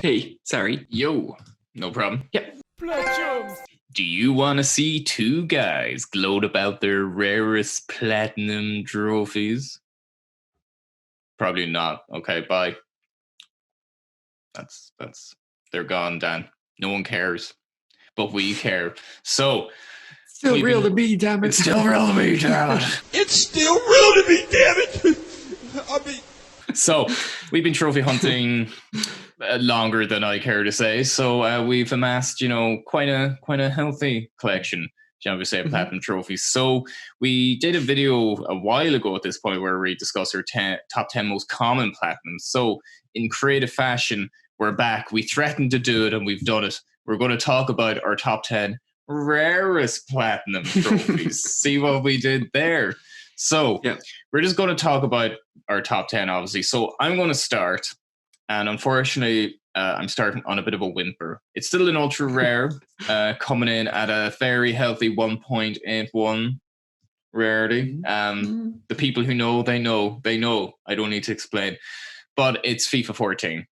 Hey, sorry. Yo, no problem. Yep. Platchums. Do you want to see two guys gloat about their rarest platinum trophies? Probably not. Okay, bye. That's they're gone, Dan. No one cares. But we care. So Still real to me, damn it. it's still real to me, damn it. It's still real to me, damn it. I mean, So we've been trophy hunting longer than I care to say. So we've amassed, quite a healthy collection, shall we say, platinum trophies. So we did a video a while ago at this point where we discussed our top 10 most common platinums. So in creative fashion, we're back. We threatened to do it and we've done it. We're going to talk about our top 10 rarest platinum trophies. See what we did there. So we're just going to talk about our top 10, obviously. So I'm going to start. And unfortunately, I'm starting on a bit of a whimper. It's still an ultra rare, coming in at a very healthy 1.81 rarity. The people who know, they know. I don't need to explain. But it's FIFA 14.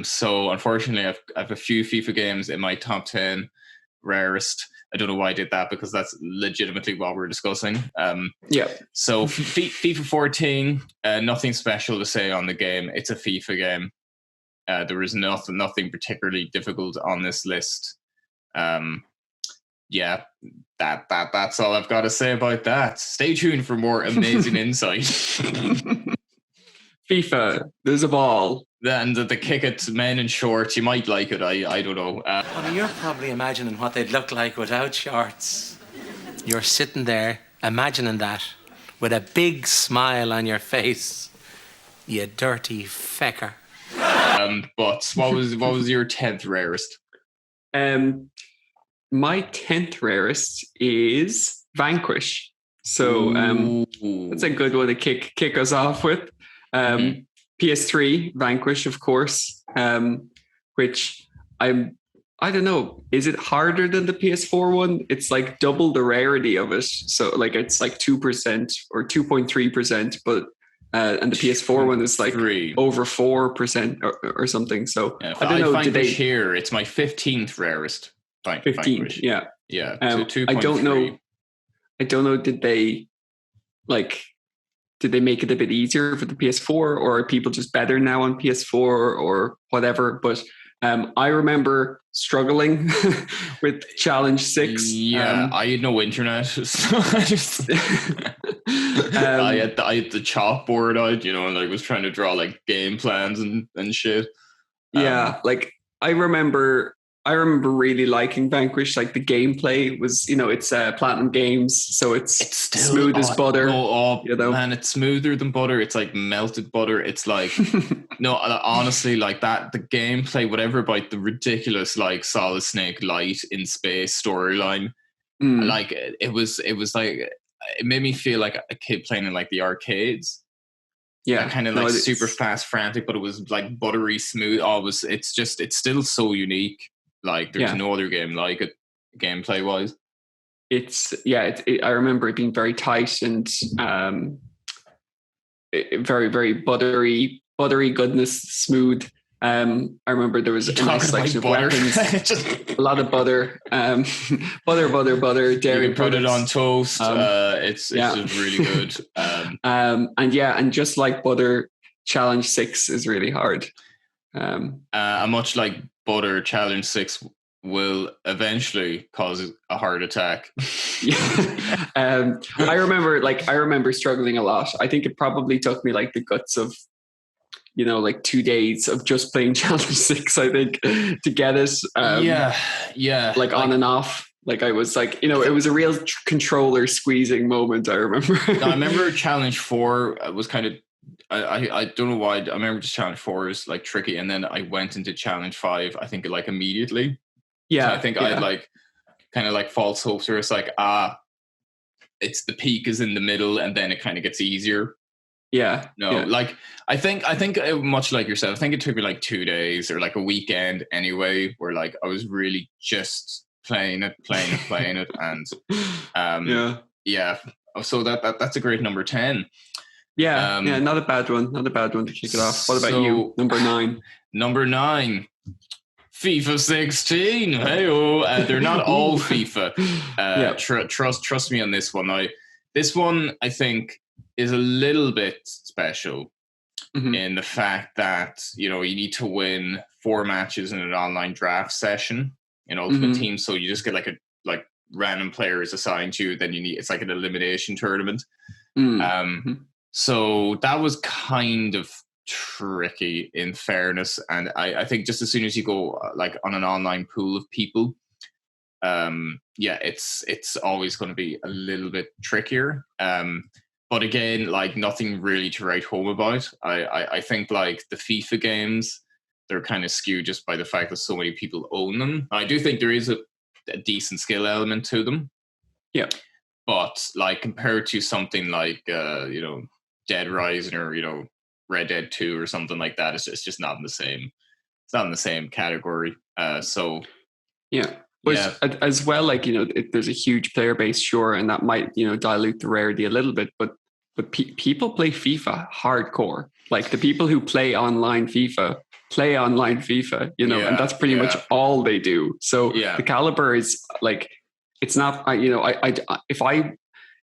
So unfortunately, I have a few FIFA games in my top 10 rarest. I don't know why I did that because that's legitimately what we're discussing. So FIFA 14, nothing special to say on the game. It's a FIFA game. There is nothing particularly difficult on this list. That's all I've got to say about that. Stay tuned for more amazing insight. FIFA, there's a ball. And the kick at men in shorts, you might like it. I don't know. Honey, you're probably imagining what they'd look like without shorts. You're sitting there imagining that with a big smile on your face. You dirty fecker. But what was your 10th rarest? My 10th rarest is Vanquish. So that's a good one to kick us off with. PS3 Vanquish, of course, which I don't know, is it harder than the PS4 one? It's like double the rarity of it. So like it's like 2% or 2.3%, but and the PS4 one is like over 4% or something. So I don't know. Did they here? It's my 15th rarest. 15th, yeah. So I don't know. Did they make it a bit easier for the PS4, or are people just better now on PS4 or whatever? But I remember struggling with Challenge 6. I had no internet, so I just I had the chalkboard out, and I was trying to draw like game plans and shit. Like I remember really liking Vanquish. Like the gameplay was, it's Platinum Games, so it's still smooth as butter. Man, it's smoother than butter. It's like melted butter. It's like no, honestly, like that. The gameplay, whatever about the ridiculous like Solid Snake Light in space storyline, like it was like it made me feel like a kid playing in like the arcades. Kind of like super fast, frantic, but it was like buttery smooth. It's still so unique. Like there's no other game like it, gameplay wise. I remember it being very tight and very, very buttery goodness, smooth. I remember there was a nice selection of weapons, a lot of butter, butter. Dairy you can put it on toast. It's just really good. And just like butter, Challenge 6 is really hard. Much like butter, Challenge 6 will eventually cause a heart attack. I remember struggling a lot. I think it probably took me like the guts of like 2 days of just playing Challenge 6, I think, to get it. Like on and off. Like I was like, it was a real controller squeezing moment, I remember. I remember Challenge 4 was kind of, I don't know why. I remember just Challenge 4 is like tricky, and then I went into Challenge 5. I think like immediately. So I think I had like kind of like false hopes, where it's like it's the peak is in the middle, and then it kind of gets easier. Like I think much like yourself. I think it took me like 2 days or like a weekend anyway, where like I was really just playing it, and So that's a great number 10. Not a bad one to kick it off. What about you? Number 9. Number 9, FIFA 16. Hey-oh. They're not all FIFA. Trust me on this one. This one, I think, is a little bit special in the fact that, you need to win 4 matches in an online draft session in Ultimate Team. So you just get like random players assigned to you. Then it's like an elimination tournament. So that was kind of tricky, in fairness, and I think just as soon as you go like on an online pool of people, it's always going to be a little bit trickier. But again, like nothing really to write home about. I think like the FIFA games, they're kind of skewed just by the fact that so many people own them. I do think there is a decent skill element to them. Yeah. But like compared to something like Dead Rising or Red Dead 2 or something like that, it's just not in the same. It's not in the same category. So yeah. But as well, like there's a huge player base, sure, and that might dilute the rarity a little bit. But people play FIFA hardcore. Like the people who play online FIFA, and that's pretty much all they do. So the caliber is like, it's not.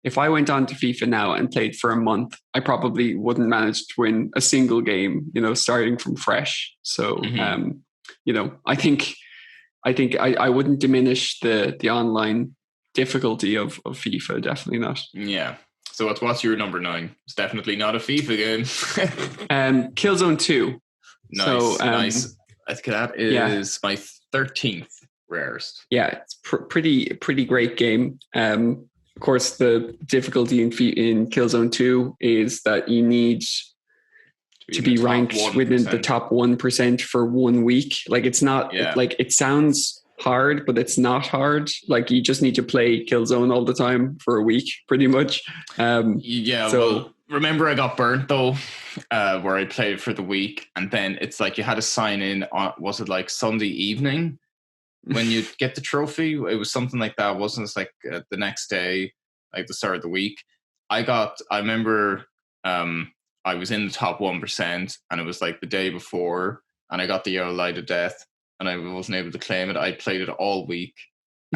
If I went on to FIFA now and played for a month, I probably wouldn't manage to win a single game, starting from fresh. So, I think I wouldn't diminish the online difficulty of FIFA. Definitely not. Yeah. So what's your number 9? It's definitely not a FIFA game. Killzone 2. Nice. So, nice. I think that is my 13th rarest. Yeah, it's pretty great game. Of course, the difficulty in Killzone 2 is that you need to be ranked within the top 1% for 1 week. Like it's not like it sounds hard, but it's not hard. Like you just need to play Killzone all the time for a week, pretty much. Well, remember I got burnt though, where I played for the week, and then it's like you had to sign in on, was it like Sunday evening? When you get the trophy, it was something like that. Wasn't it like the next day, like the start of the week? I remember I was in the top 1%, and it was like the day before, and I got the yellow light of death, and I wasn't able to claim it. I played it all week,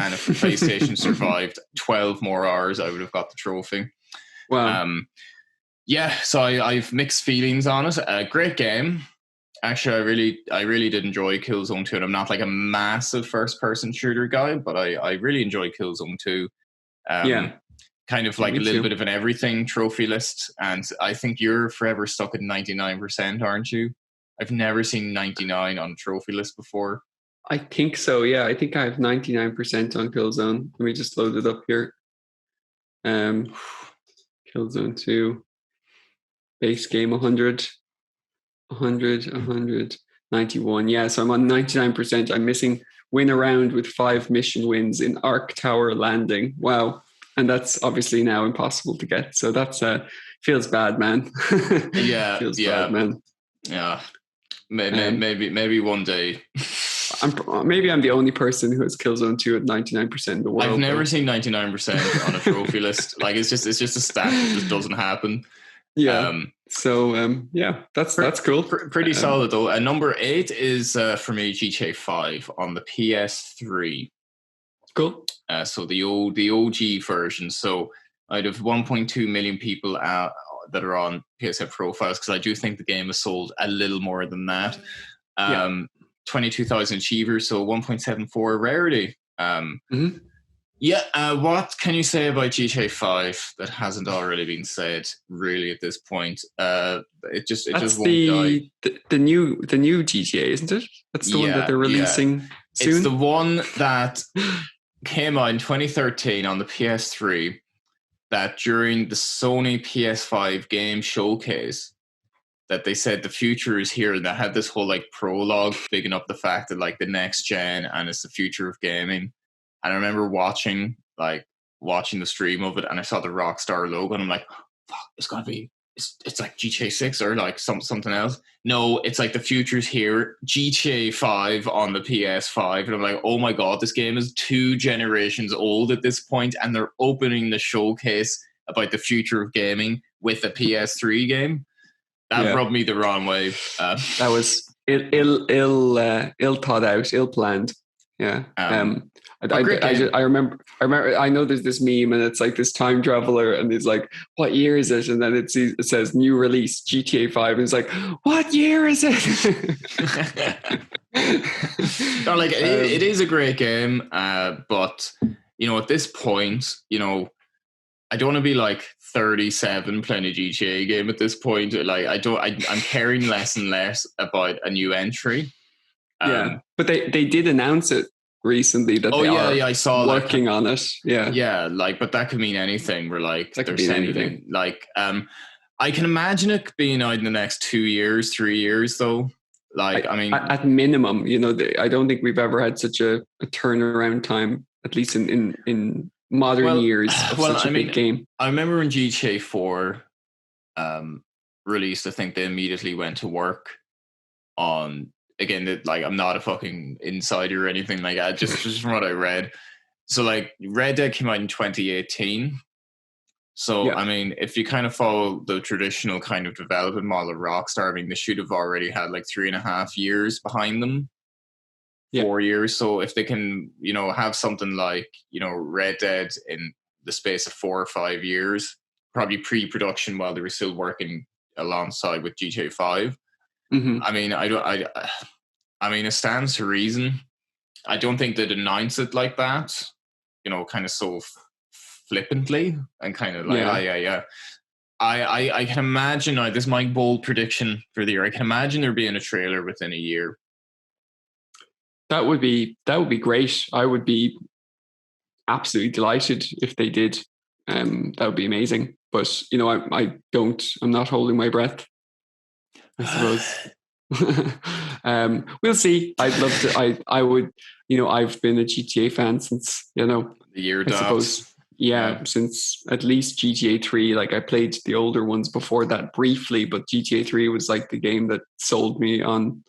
and if the PlayStation survived 12 more hours, I would have got the trophy. Wow. So I've mixed feelings on it. Great game. Actually, I really did enjoy Killzone 2, and I'm not like a massive first-person shooter guy, but I really enjoy Killzone 2. Kind of like a little bit of an everything trophy list, and I think you're forever stuck at 99%, aren't you? I've never seen 99 on a trophy list before. I think so, yeah. I think I have 99% on Killzone. Let me just load it up here. Killzone 2. Base game 100. 91. Yeah, so I'm on 99%. I'm missing win around with 5 mission wins in Arc Tower Landing. Wow. And that's obviously now impossible to get. So that's feels bad, man. Feels bad, man. Yeah. Maybe one day. Maybe I'm the only person who has Killzone 2 at 99% in the world. I've never seen 99% on a trophy list. Like it's just a stat that just doesn't happen. Yeah. That's cool. Pretty solid though. And number 8 is for me GTA 5 on the PS3. Cool. So the OG version. So out of 1.2 million people that are on PSN profiles, because I do think the game has sold a little more than that. 22,000 achievers, so 1.74 rarity. What can you say about GTA 5 that hasn't already been said? Really, at this point, it just won't die. The new GTA, isn't it? That's the one that they're releasing soon. It's the one that came out in 2013 on the PS3. That during the Sony PS5 game showcase, that they said the future is here, and they had this whole like prologue bigging up the fact that like the next gen and it's the future of gaming. And I remember watching the stream of it, and I saw the Rockstar logo, and I'm like, fuck, it's gotta be, it's like GTA 6 or like something else. No, it's like the future's here, GTA 5 on the PS5. And I'm like, oh my God, this game is 2 generations old at this point, and they're opening the showcase about the future of gaming with a PS3 game. That rubbed me the wrong way. That was ill thought out, ill planned. Yeah. I remember. I know there's this meme, and it's like this time traveler, and he's like, "What year is it?" And then it says new release GTA 5, and it's like, "What year is it?" No, like it is a great game, but at this point, I don't want to be like 37 playing a GTA game at this point. Like I'm caring less and less about a new entry. Yeah, but they did announce it recently that I saw working on it. Yeah, but that could mean anything. We're like they're saying anything. Like I can imagine it being out in the next 2 years, 3 years, though. Like I mean, at minimum, I don't think we've ever had such a turnaround time, at least in modern years, of such a big game. I remember when GTA 4 released, I think they immediately went to work on, again, like I'm not a fucking insider or anything like that, just from what I read. So like Red Dead came out in 2018. So, I mean, if you kind of follow the traditional kind of development model of Rockstar, I mean, they should have already had like 3.5 years behind them. 4 years. So if they can, have something like, Red Dead in the space of 4 or 5 years, probably pre-production while they were still working alongside with GTA 5. Mm-hmm. I mean, I mean, it stands to reason. I don't think they'd announce it like that, kind of so flippantly and kind of like, I can imagine, this is my bold prediction for the year. I can imagine there being a trailer within a year. That would be great. I would be absolutely delighted if they did. That would be amazing. But I'm not holding my breath, I suppose. We'll see. I'd love to. I would. I've been a GTA fan since the year. I suppose. Yeah, since at least GTA 3. Like I played the older ones before that briefly, but GTA 3 was like the game that sold me on.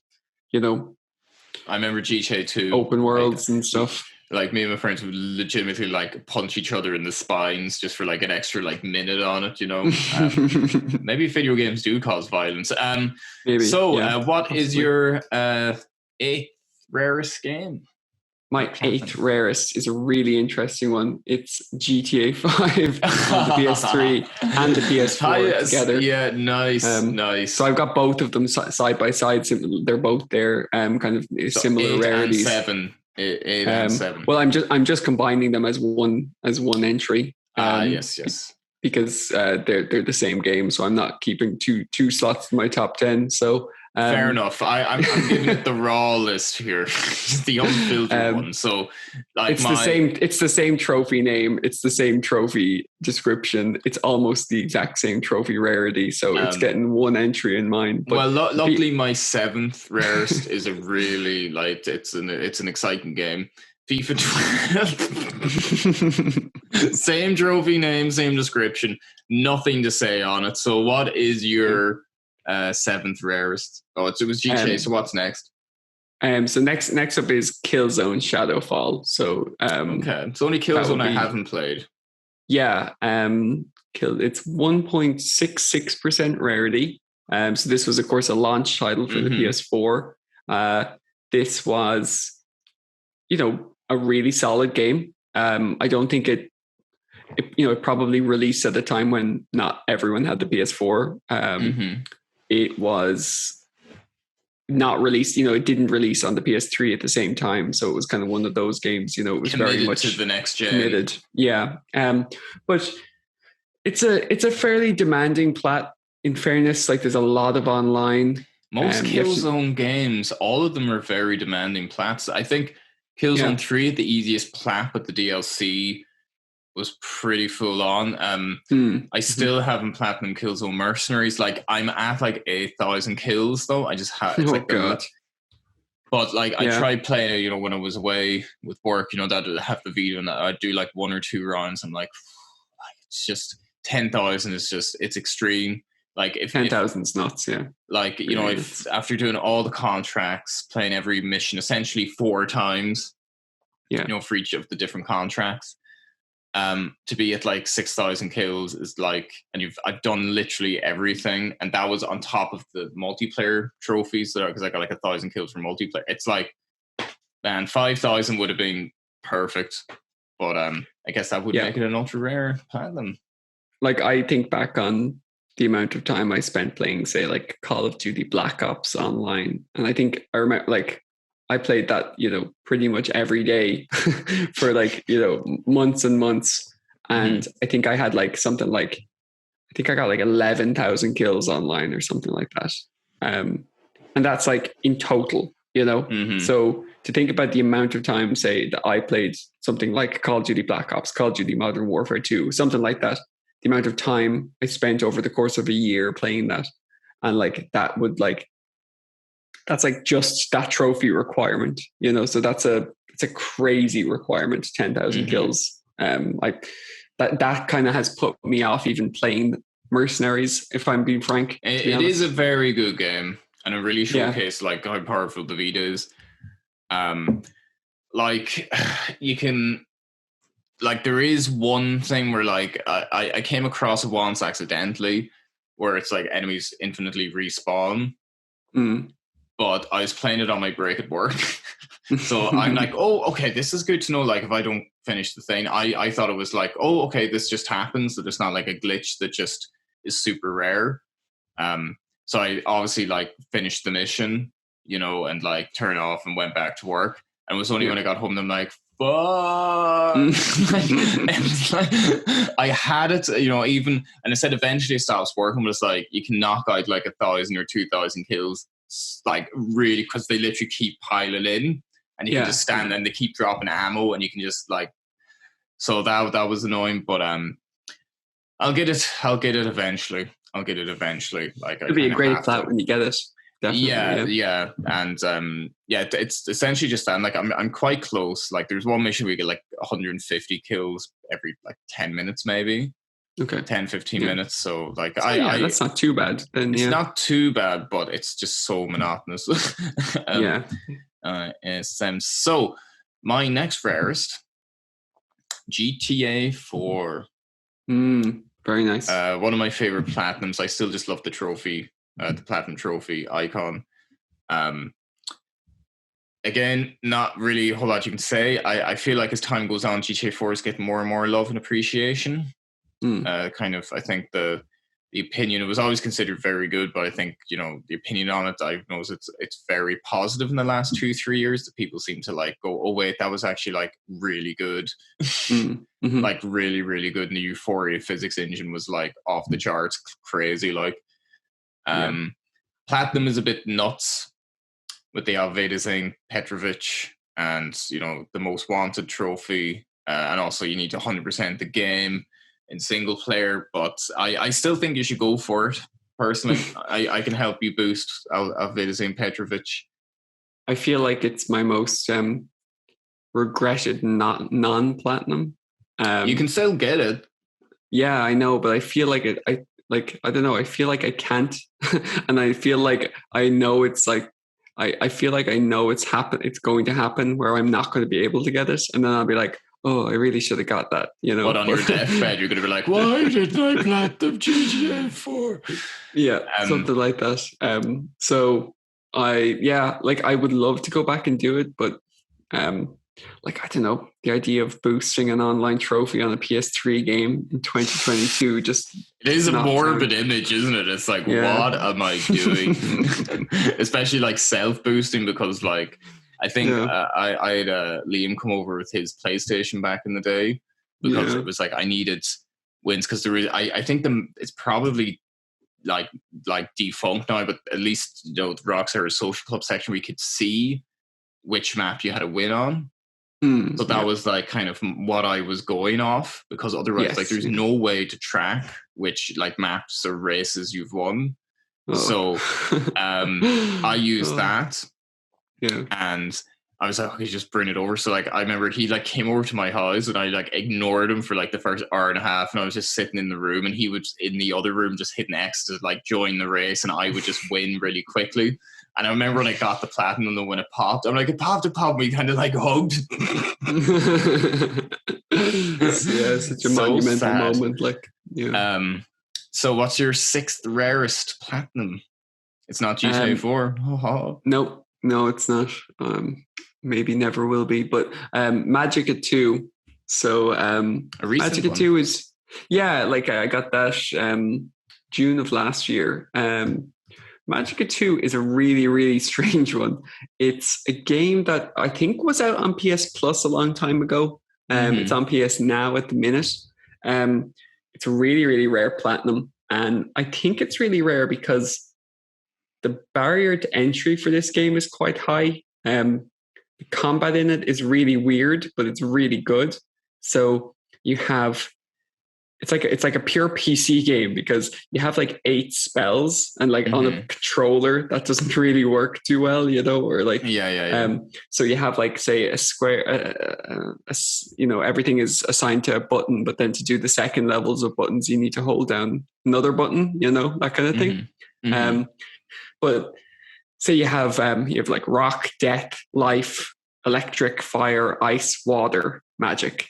I remember GTA 2 open worlds and stuff. Like me and my friends would legitimately like punch each other in the spines just for like an extra like minute on it. Maybe video games do cause violence. Maybe. So, what possibly is your 8th rarest game? My 8th rarest is a really interesting one. It's GTA 5 on the PS3 and the PS4 together. Yeah, nice. So I've got both of them side by side. They're both there, kind of similar rarities. 8 and 7. Well, I'm just combining them as one entry. Yes. Because they're the same game, so I'm not keeping two slots in my top 10. So. Fair enough. I'm giving it the raw list here, the unfiltered one. So, like, it's the same trophy name. It's the same trophy description. It's almost the exact same trophy rarity. So it's getting one entry in mine. But luckily, my 7th rarest is a really it's an exciting game. FIFA 12. Same trophy name, same description. Nothing to say on it. So, what is your 7th rarest? It was GTA. So what's next? So next up is Killzone Shadowfall. So okay, it's only Killzone I haven't played. Yeah, it's 1.66% rarity. So this was of course a launch title for the PS4. This was, a really solid game. I don't think it probably released at a time when not everyone had the PS4. It was not released, it didn't release on the PS3 at the same time. So it was kind of one of those games, it was committed very much to the next gen. Committed. Yeah. But it's a fairly demanding plat, in fairness. Like there's a lot of online. Most Killzone games, all of them are very demanding plats. I think Killzone 3 had the easiest plat, but the DLC was pretty full on. I still haven't platinum Killzone Mercenaries. Like I'm at like 8,000 kills though. I just have. But like I tried playing it, when I was away with work. That I'd have the video and I'd do like 1 or 2 rounds. I'm like, it's just 10,000 is just it's extreme. Like if 10,000 is nuts, yeah. Like if after doing all the contracts, playing every mission essentially 4 times, for each of the different contracts. To be at like 6,000 kills is like, and I've done literally everything, and that was on top of the multiplayer trophies. So because I got like 1,000 kills for multiplayer, it's like, man, 5,000 would have been perfect, but I guess that would make it an ultra rare platinum. Like I think back on the amount of time I spent playing, say, like Call of Duty Black Ops online, and I think I remember like I played that, pretty much every day for like, months and months. And I think I had like something like, I think I got like 11,000 kills online or something like that. And that's like in total, So to think about the amount of time, say, that I played something like Call of Duty Black Ops, Call of Duty Modern Warfare 2, something like that, the amount of time I spent over the course of a year playing that. And like that would like, that's like just that trophy requirement, so it's a crazy requirement, 10,000 kills. Like that kind of has put me off even playing Mercenaries, if I'm being frank. It is a very good game, and it really showcased like how powerful the Vita is. Like you can, like there is one thing where like I came across it once accidentally, where it's like enemies infinitely respawn. But I was playing it on my break at work. So I'm like, oh, okay, this is good to know. Like, if I don't finish the thing, I thought it was like, oh, okay, this just happens. That it's not like a glitch that just is super rare. So I obviously like finished the mission, and like turned off and went back to work. And it was only when I got home that I'm like, fuck. And like, I had it, even, and it said eventually it stops working, but it's like, you can knock out like 1,000 or 2,000 kills. Like really, because they literally keep piling in, and you can just stand there and they keep dropping ammo, and you can just like, so that was annoying, but I'll get it eventually. Like, it'll be a great Plat when you get it. Definitely, yeah. And it's essentially just that. Like I'm quite close. Like there's one mission where you get like 150 kills every like 10 minutes maybe. Okay. 10-15 minutes. So like that's not too bad. Then it's not too bad, but it's just so monotonous. So my next rarest, GTA 4. Very nice. One of my favorite platinums. I still just love the trophy, the platinum trophy icon. Again, not really a whole lot you can say. I feel like as time goes on, GTA 4 is getting more and more love and appreciation. Kind of, I think the opinion, it was always considered very good, but I think, the opinion on it, I've noticed it's very positive in the last 2-3 years, that people seem to like go, oh wait, that was actually like really good. Like really, really good. And the Euphoria physics engine was like off the charts, crazy. Like, Platinum is a bit nuts with the Alveda thing, Petrovich, and, the most wanted trophy. And also you need to 100% the game in single player, but I still think you should go for it. Personally, I can help you boost Alveda Petrovich. I feel like it's my most regretted non-platinum. You can still get it. Yeah, I know, but I feel like it. I don't know. I feel like I can't, and I feel like I know it's like. I feel like I know it's going to happen where I'm not going to be able to get it, and then I'll be like, oh, I really should have got that, But on your deathbed, you're going to be like, why did I platinum GTA 4? Yeah, something like that. So I would love to go back and do it, but I don't know, the idea of boosting an online trophy on a PS3 game in 2022 just... It is a morbid image, isn't it? It's like, what am I doing? Especially like self-boosting, because like, I think I had Liam come over with his PlayStation back in the day, because it was like I needed wins, because there is, I think it's probably like defunct now, but at least the Rockstar Social Club section, we could see which map you had a win on. So that was like kind of what I was going off, because otherwise like there's no way to track which like maps or races you've won. So I used that. And I was like, okay, just bring it over. So like I remember he like came over to my house, and I like ignored him for like the first hour and a half, and I was just sitting in the room, and he was in the other room just hitting X to like join the race, and I would just win really quickly. And I remember when I got the platinum, and when it popped, I'm like, it popped, we kind of like hugged. such a So monumental sad. moment. Like, yeah. So what's your 6th rarest platinum? It's not GTA 4. No, it's not. Maybe never will be. But Magic at 2. So Magic at 2 is, like I got that June of last year. Magic at 2 is a really, really strange one. It's a game that I think was out on PS Plus a long time ago. It's on PS Now at the minute. It's a really, really rare platinum. And I think it's really rare because the barrier to entry for this game is quite high. The combat in it is really weird, but it's really good. So you have, it's like a pure PC game because you have like 8 spells, and like on a controller that doesn't really work too well, or like so you have like, say, a square, everything is assigned to a button, but then to do the second levels of buttons, you need to hold down another button, that kind of thing. But say you have like rock, death, life, electric, fire, ice, water, magic.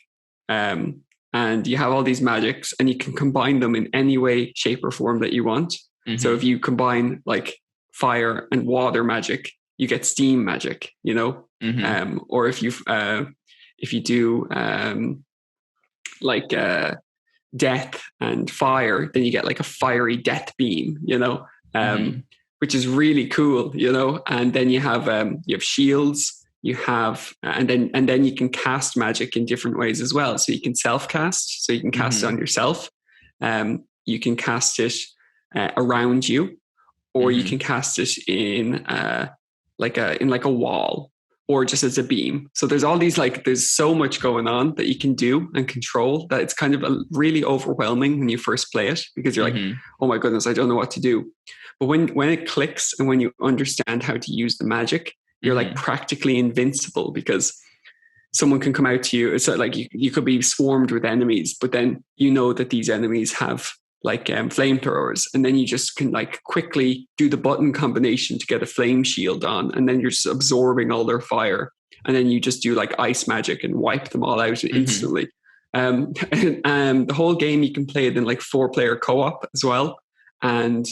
And you have all these magics, and you can combine them in any way, shape, or form that you want. So if you combine like fire and water magic, you get steam magic, or if you do like death and fire, then you get like a fiery death beam, which is really cool, And then you have shields. You have, and then you can cast magic in different ways as well. So you can self-cast, so you can cast it on yourself. You can cast it around you, or you can cast it in like a wall, or just as a beam. So there's all these, like, there's so much going on that you can do and control that it's kind of really overwhelming when you first play it, because you're like, oh my goodness, I don't know what to do. But when it clicks and when you understand how to use the magic, you're like practically invincible, because someone can come out to you. It's like you could be swarmed with enemies, but then you know that these enemies have like flamethrowers, and then you just can like quickly do the button combination to get a flame shield on, and then you're just absorbing all their fire, and then you just do like ice magic and wipe them all out instantly. And the whole game, you can play it in like 4-player co-op as well, and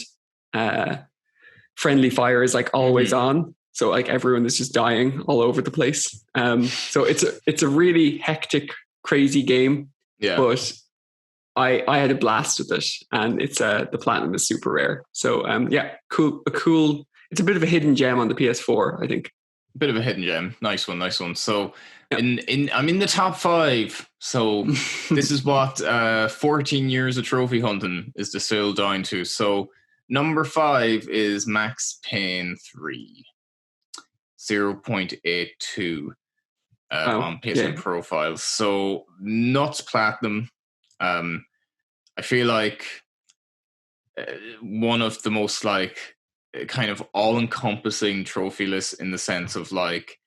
friendly fire is like always on. So like everyone is just dying all over the place. So it's a really hectic, crazy game. Yeah. But I had a blast with it, and it's the platinum is super rare. So cool. It's a bit of a hidden gem on the PS4, I think. A bit of a hidden gem. Nice one. So I'm in the top 5. So this is what 14 years of trophy hunting is distilled down to. So number 5 is Max Payne 3. 0.82 on PSN profiles. So nuts platinum. I feel like one of the most like kind of all-encompassing trophy lists, in the sense of like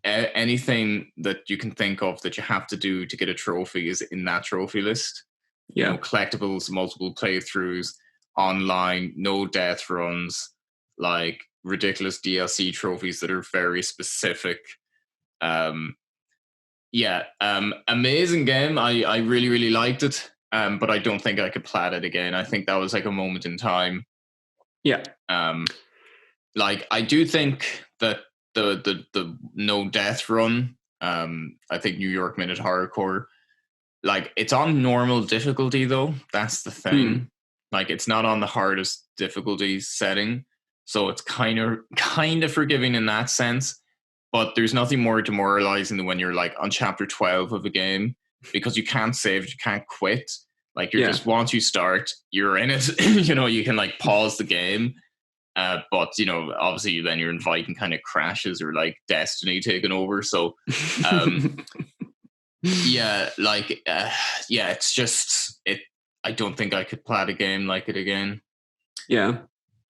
anything that you can think of that you have to do to get a trophy is in that trophy list. Collectibles, multiple playthroughs, online, no death runs, like ridiculous DLC trophies that are very specific. Amazing game. I really, really liked it. But I don't think I could plat it again. I think that was like a moment in time. Yeah. Like I do think that the no death run, I think New York Minute Hardcore, like it's on normal difficulty though. That's the thing. Like it's not on the hardest difficulty setting. So it's kind of forgiving in that sense, but there's nothing more demoralizing than when you're like on chapter 12 of a game, because you can't save, you can't quit. Like you're just, once you start, you're in it. You can like pause the game, but obviously then you're inviting kind of crashes or like Destiny taking over. So it's just it. I don't think I could plat a game like it again.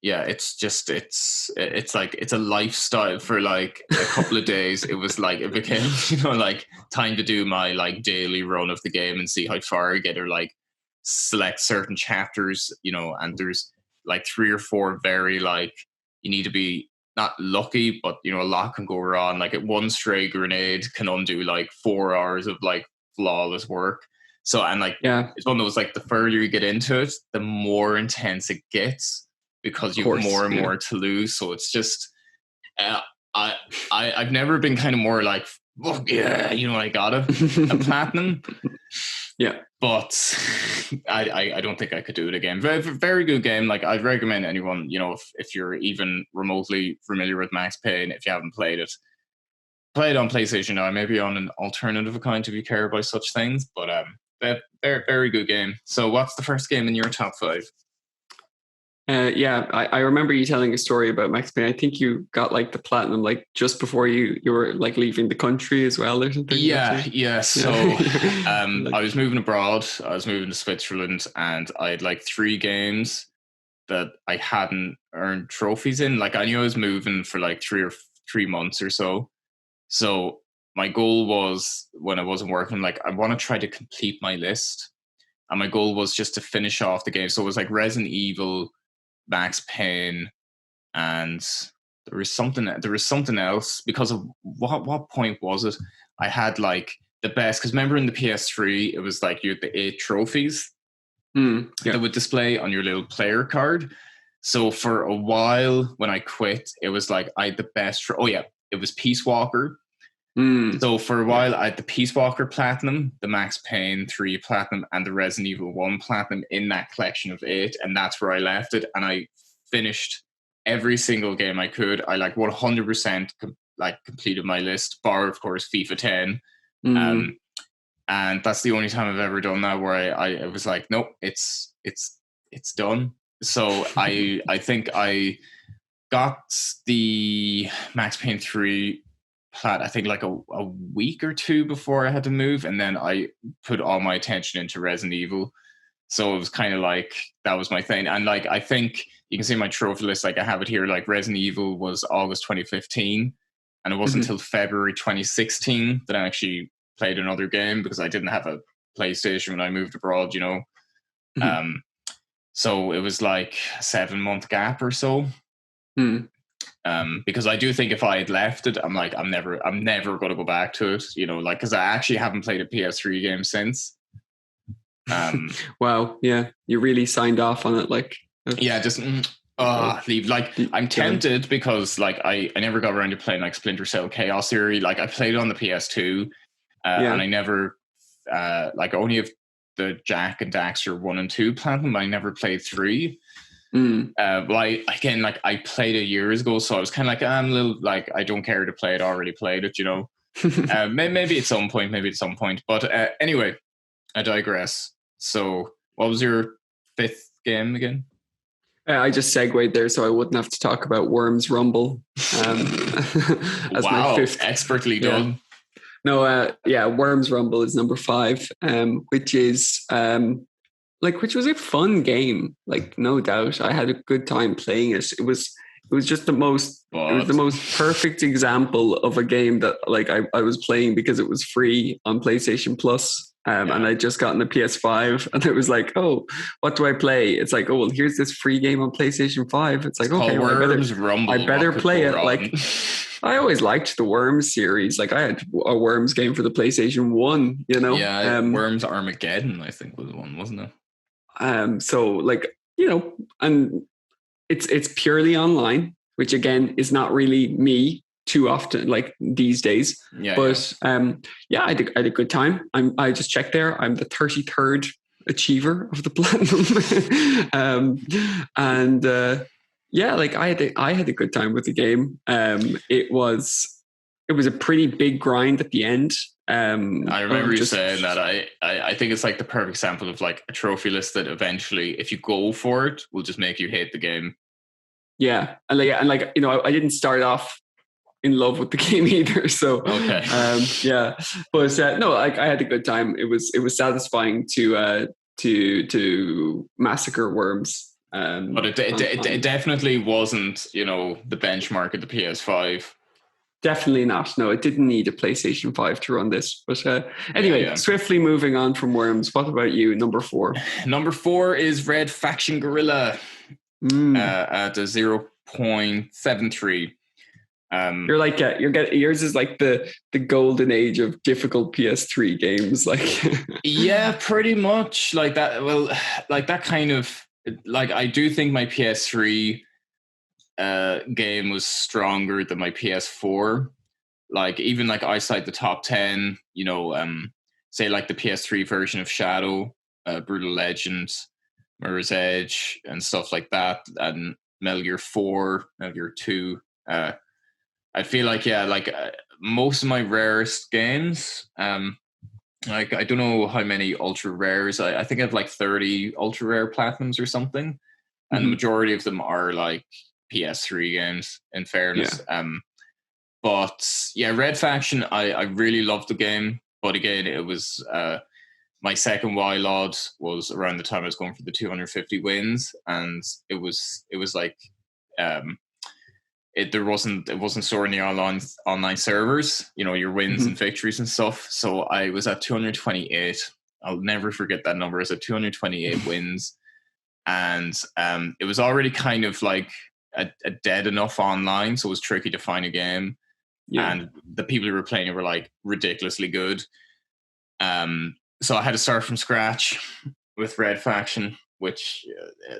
Yeah, it's just it's like it's a lifestyle for like a couple of days. It was like it became like time to do my like daily run of the game and see how far I get, or like select certain chapters, and there's like 3 or 4 very like you need to be not lucky, but a lot can go wrong. Like one stray grenade can undo like 4 hours of like flawless work. So, and like, it's one of those, like, the further you get into it, the more intense it gets because you have more and more to lose. So it's just, I've never been kind of more like, oh, yeah, you know, I got a platinum. Yeah. But I don't think I could do it again. Very, very good game. Like, I'd recommend anyone, you know, if you're even remotely familiar with Max Payne, if you haven't played it, play it on PlayStation now, maybe on an alternative account if you care about such things. But very, very good game. So what's the first game in your top 5? I remember you telling a story about Max Payne. I think you got like the platinum like just before you were like leaving the country as well or something. Yeah. So I was moving abroad. I was moving to Switzerland, and I had like 3 games that I hadn't earned trophies in. Like, I knew I was moving for like 3 months or so. So my goal was, when I wasn't working, like, I want to try to complete my list. And my goal was just to finish off the game. So it was like Resident Evil, Max Payne, and there was something else, because of what point was it? I had like the best, because remember in the PS3 it was like you had the 8 trophies that would display on your little player card. So for a while when I quit, it was like I had the best it was Peace Walker. So for a while I had the Peace Walker Platinum, the Max Payne 3 Platinum, and the Resident Evil 1 Platinum in that collection of 8, and that's where I left it. And I finished every single game I could. I like 100% completed my list, bar of course FIFA 10. And that's the only time I've ever done that where I was like, nope, it's done. So I think I got the Max Payne 3 Plat, I think like a week or 2 before I had to move, and then I put all my attention into Resident Evil. So it was kind of like, that was my thing. And like, I think you can see my trophy list, like I have it here, like Resident Evil was August 2015, and it wasn't until February 2016 that I actually played another game, because I didn't have a PlayStation when I moved abroad, you know. So it was like a 7-month gap or so. Because I do think if I had left it, I'm never going to go back to it, you know, like, because I actually haven't played a PS3 game since. Wow, yeah, you really signed off on it, like. Leave. Like, I'm tempted because like I never got around to playing like Splinter Cell Chaos Theory. Like, I played it on the PS2, and I never like, only have the Jack and Daxter 1 and 2 Platinum. I never played 3. Well, I played it years ago, so I was kind of like, I'm a little like, I don't care to play it. I already played it, you know. Maybe at some point. But anyway, I digress. So, what was your 5th game again? I just segued there so I wouldn't have to talk about Worms Rumble. As my 5th. Expertly done. No, Worms Rumble is number 5, which is which was a fun game. Like, no doubt, I had a good time playing it. It was just the most perfect example of a game that like I was playing because it was free on PlayStation Plus. And I just gotten the PS5, and it was like, oh, what do I play? It's like, oh, well, here's this free game on PlayStation 5. It's like, okay, well, I better play it. Like, I always liked the Worms series. Like, I had a Worms game for the PlayStation 1, you know? Yeah, Worms Armageddon, I think, was the one, wasn't it? So, like, you know, and it's purely online, which again is not really me too often, like these days. I had a good time. I just checked there. I'm the 33rd achiever of the platinum. I had a good time with the game. It was a pretty big grind at the end. I remember you saying that. I think it's like the perfect example of like a trophy list that eventually, if you go for it, will just make you hate the game. Yeah, and you know, I didn't start off in love with the game either. So okay, but no, I had a good time. It was satisfying to massacre worms. But it definitely wasn't, you know, the benchmark of the PS5. Definitely not. No, it didn't need a PlayStation 5 to run this. But anyway, swiftly moving on from Worms. What about you? Number 4. Number 4 is Red Faction Guerrilla at a 0.73. You're like yours is like the golden age of difficult PS3 games, like. Yeah, pretty much like that. Well, like that kind of like I do think my PS3 game was stronger than my PS4. Like even like Eyesight the top 10, say like the PS3 version of Shadow, Brutal Legend, Mirror's Edge, and stuff like that, and Metal Gear 4, Metal Gear 2. I feel like most of my rarest games. Like I don't know how many ultra rares. I think I have like 30 ultra rare platinums or something, and the majority of them are like PS3 games. In fairness, but yeah, Red Faction. I really loved the game, but again, it was my second Wylod was around the time I was going for the 250 wins, and it was like it wasn't stored in the online servers, your wins and victories and stuff. So I was at 228. I'll never forget that number. I was at 228 wins, and it was already kind of like a dead enough online, so it was tricky to find a game. And the people who were playing it were like ridiculously good. So I had to start from scratch with Red Faction, which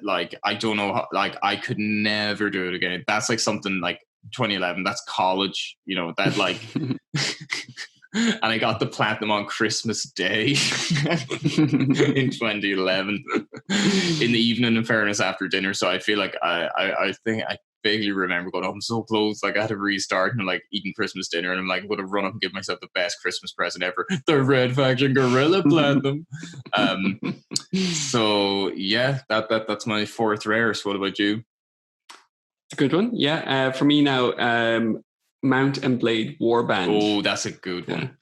like I don't know how, like I could never do it again. That's like something like 2011. That's college, that like. And I got the platinum on Christmas Day in 2011 in the evening, in fairness, after dinner. So I feel like I think I vaguely remember going, oh, I'm so close. Like I had to restart and like eating Christmas dinner, and I'm like, would have run up and give myself the best Christmas present ever, the Red Faction Guerrilla Platinum. So yeah, that's my fourth rarest. What about you? It's a good one. Yeah. For me now, Mount and Blade Warband. Oh, that's a good one.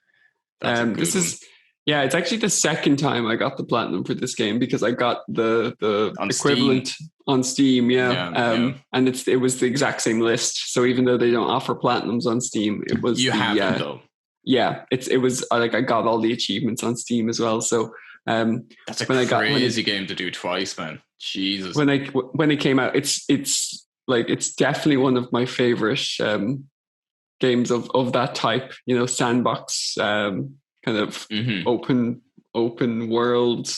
It's actually the second time I got the platinum for this game, because I got the equivalent Steam. On Steam. And it was the exact same list. So even though they don't offer platinums on Steam, it was have them though. Yeah, it was like I got all the achievements on Steam as well. So that's a crazy game to do twice, man. Jesus. When it came out, it's definitely one of my favorite games of that type, sandbox, kind of open world.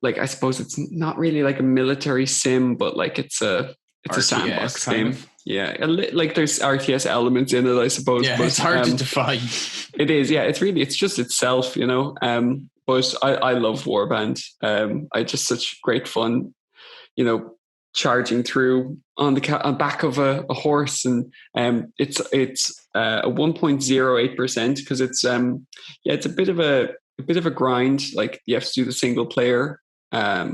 Like I suppose it's not really like a military sim, but like it's a sandbox game. Yeah, like there's RTS elements in it, I suppose. Yeah, but, it's hard to define. It is, yeah. It's just itself, But I love Warband. I just such great fun, charging through on the back of a horse, and it's a 1.08%, because it's it's a bit of a grind. Like you have to do the single player,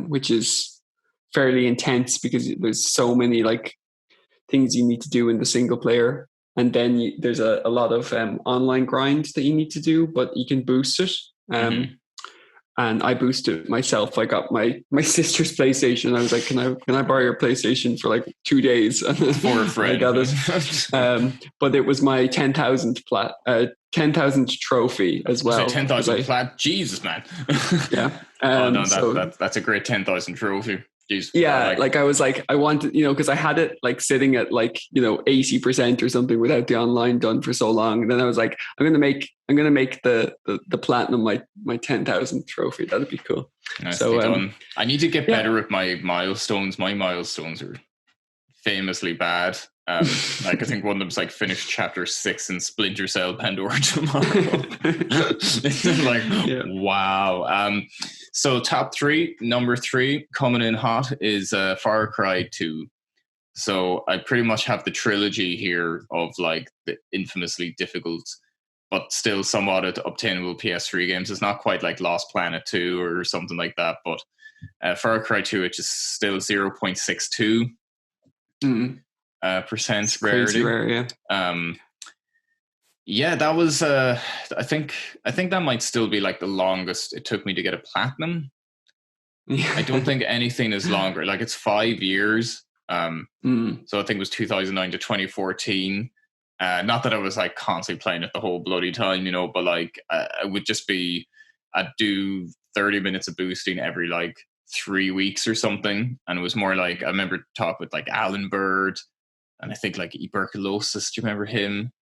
which is fairly intense, because there's so many like things you need to do in the single player, and then there's a lot of online grind that you need to do, but you can boost it. And I boosted it myself. I got my sister's PlayStation. I was like, can I borrow your PlayStation for like 2 days? For a friend. I got it. But it was my 10,000 trophy as well. 10,000 Plat? Jesus, man. Yeah. That's a great 10,000 trophy. Jeez, yeah, like I was like, I wanted, because I had it like sitting at like 80% or something without the online done for so long. And then I was like, I'm gonna make the platinum my 10,000 trophy. That'd be cool. Nice, so done. I need to get better with my milestones. My milestones are famously bad. Like I think one of them's like finish chapter 6 in Splinter Cell Pandora tomorrow. Wow. So top 3, number 3 coming in hot is Far Cry 2. So I pretty much have the trilogy here of like the infamously difficult but still somewhat obtainable PS3 games. It's not quite like Lost Planet 2 or something like that, but Far Cry 2, which is still 0.62 percent rarity. Rare, yeah. That was I think that might still be like the longest it took me to get a platinum. I don't think anything is longer. Like it's 5 years. So I think it was 2009 to 2014. Not that I was like constantly playing it the whole bloody time, but like I would just be, I'd do 30 minutes of boosting every like 3 weeks or something. And it was more like, I remember talking with like Alan Bird and I think like Eberkulosis. Do you remember him?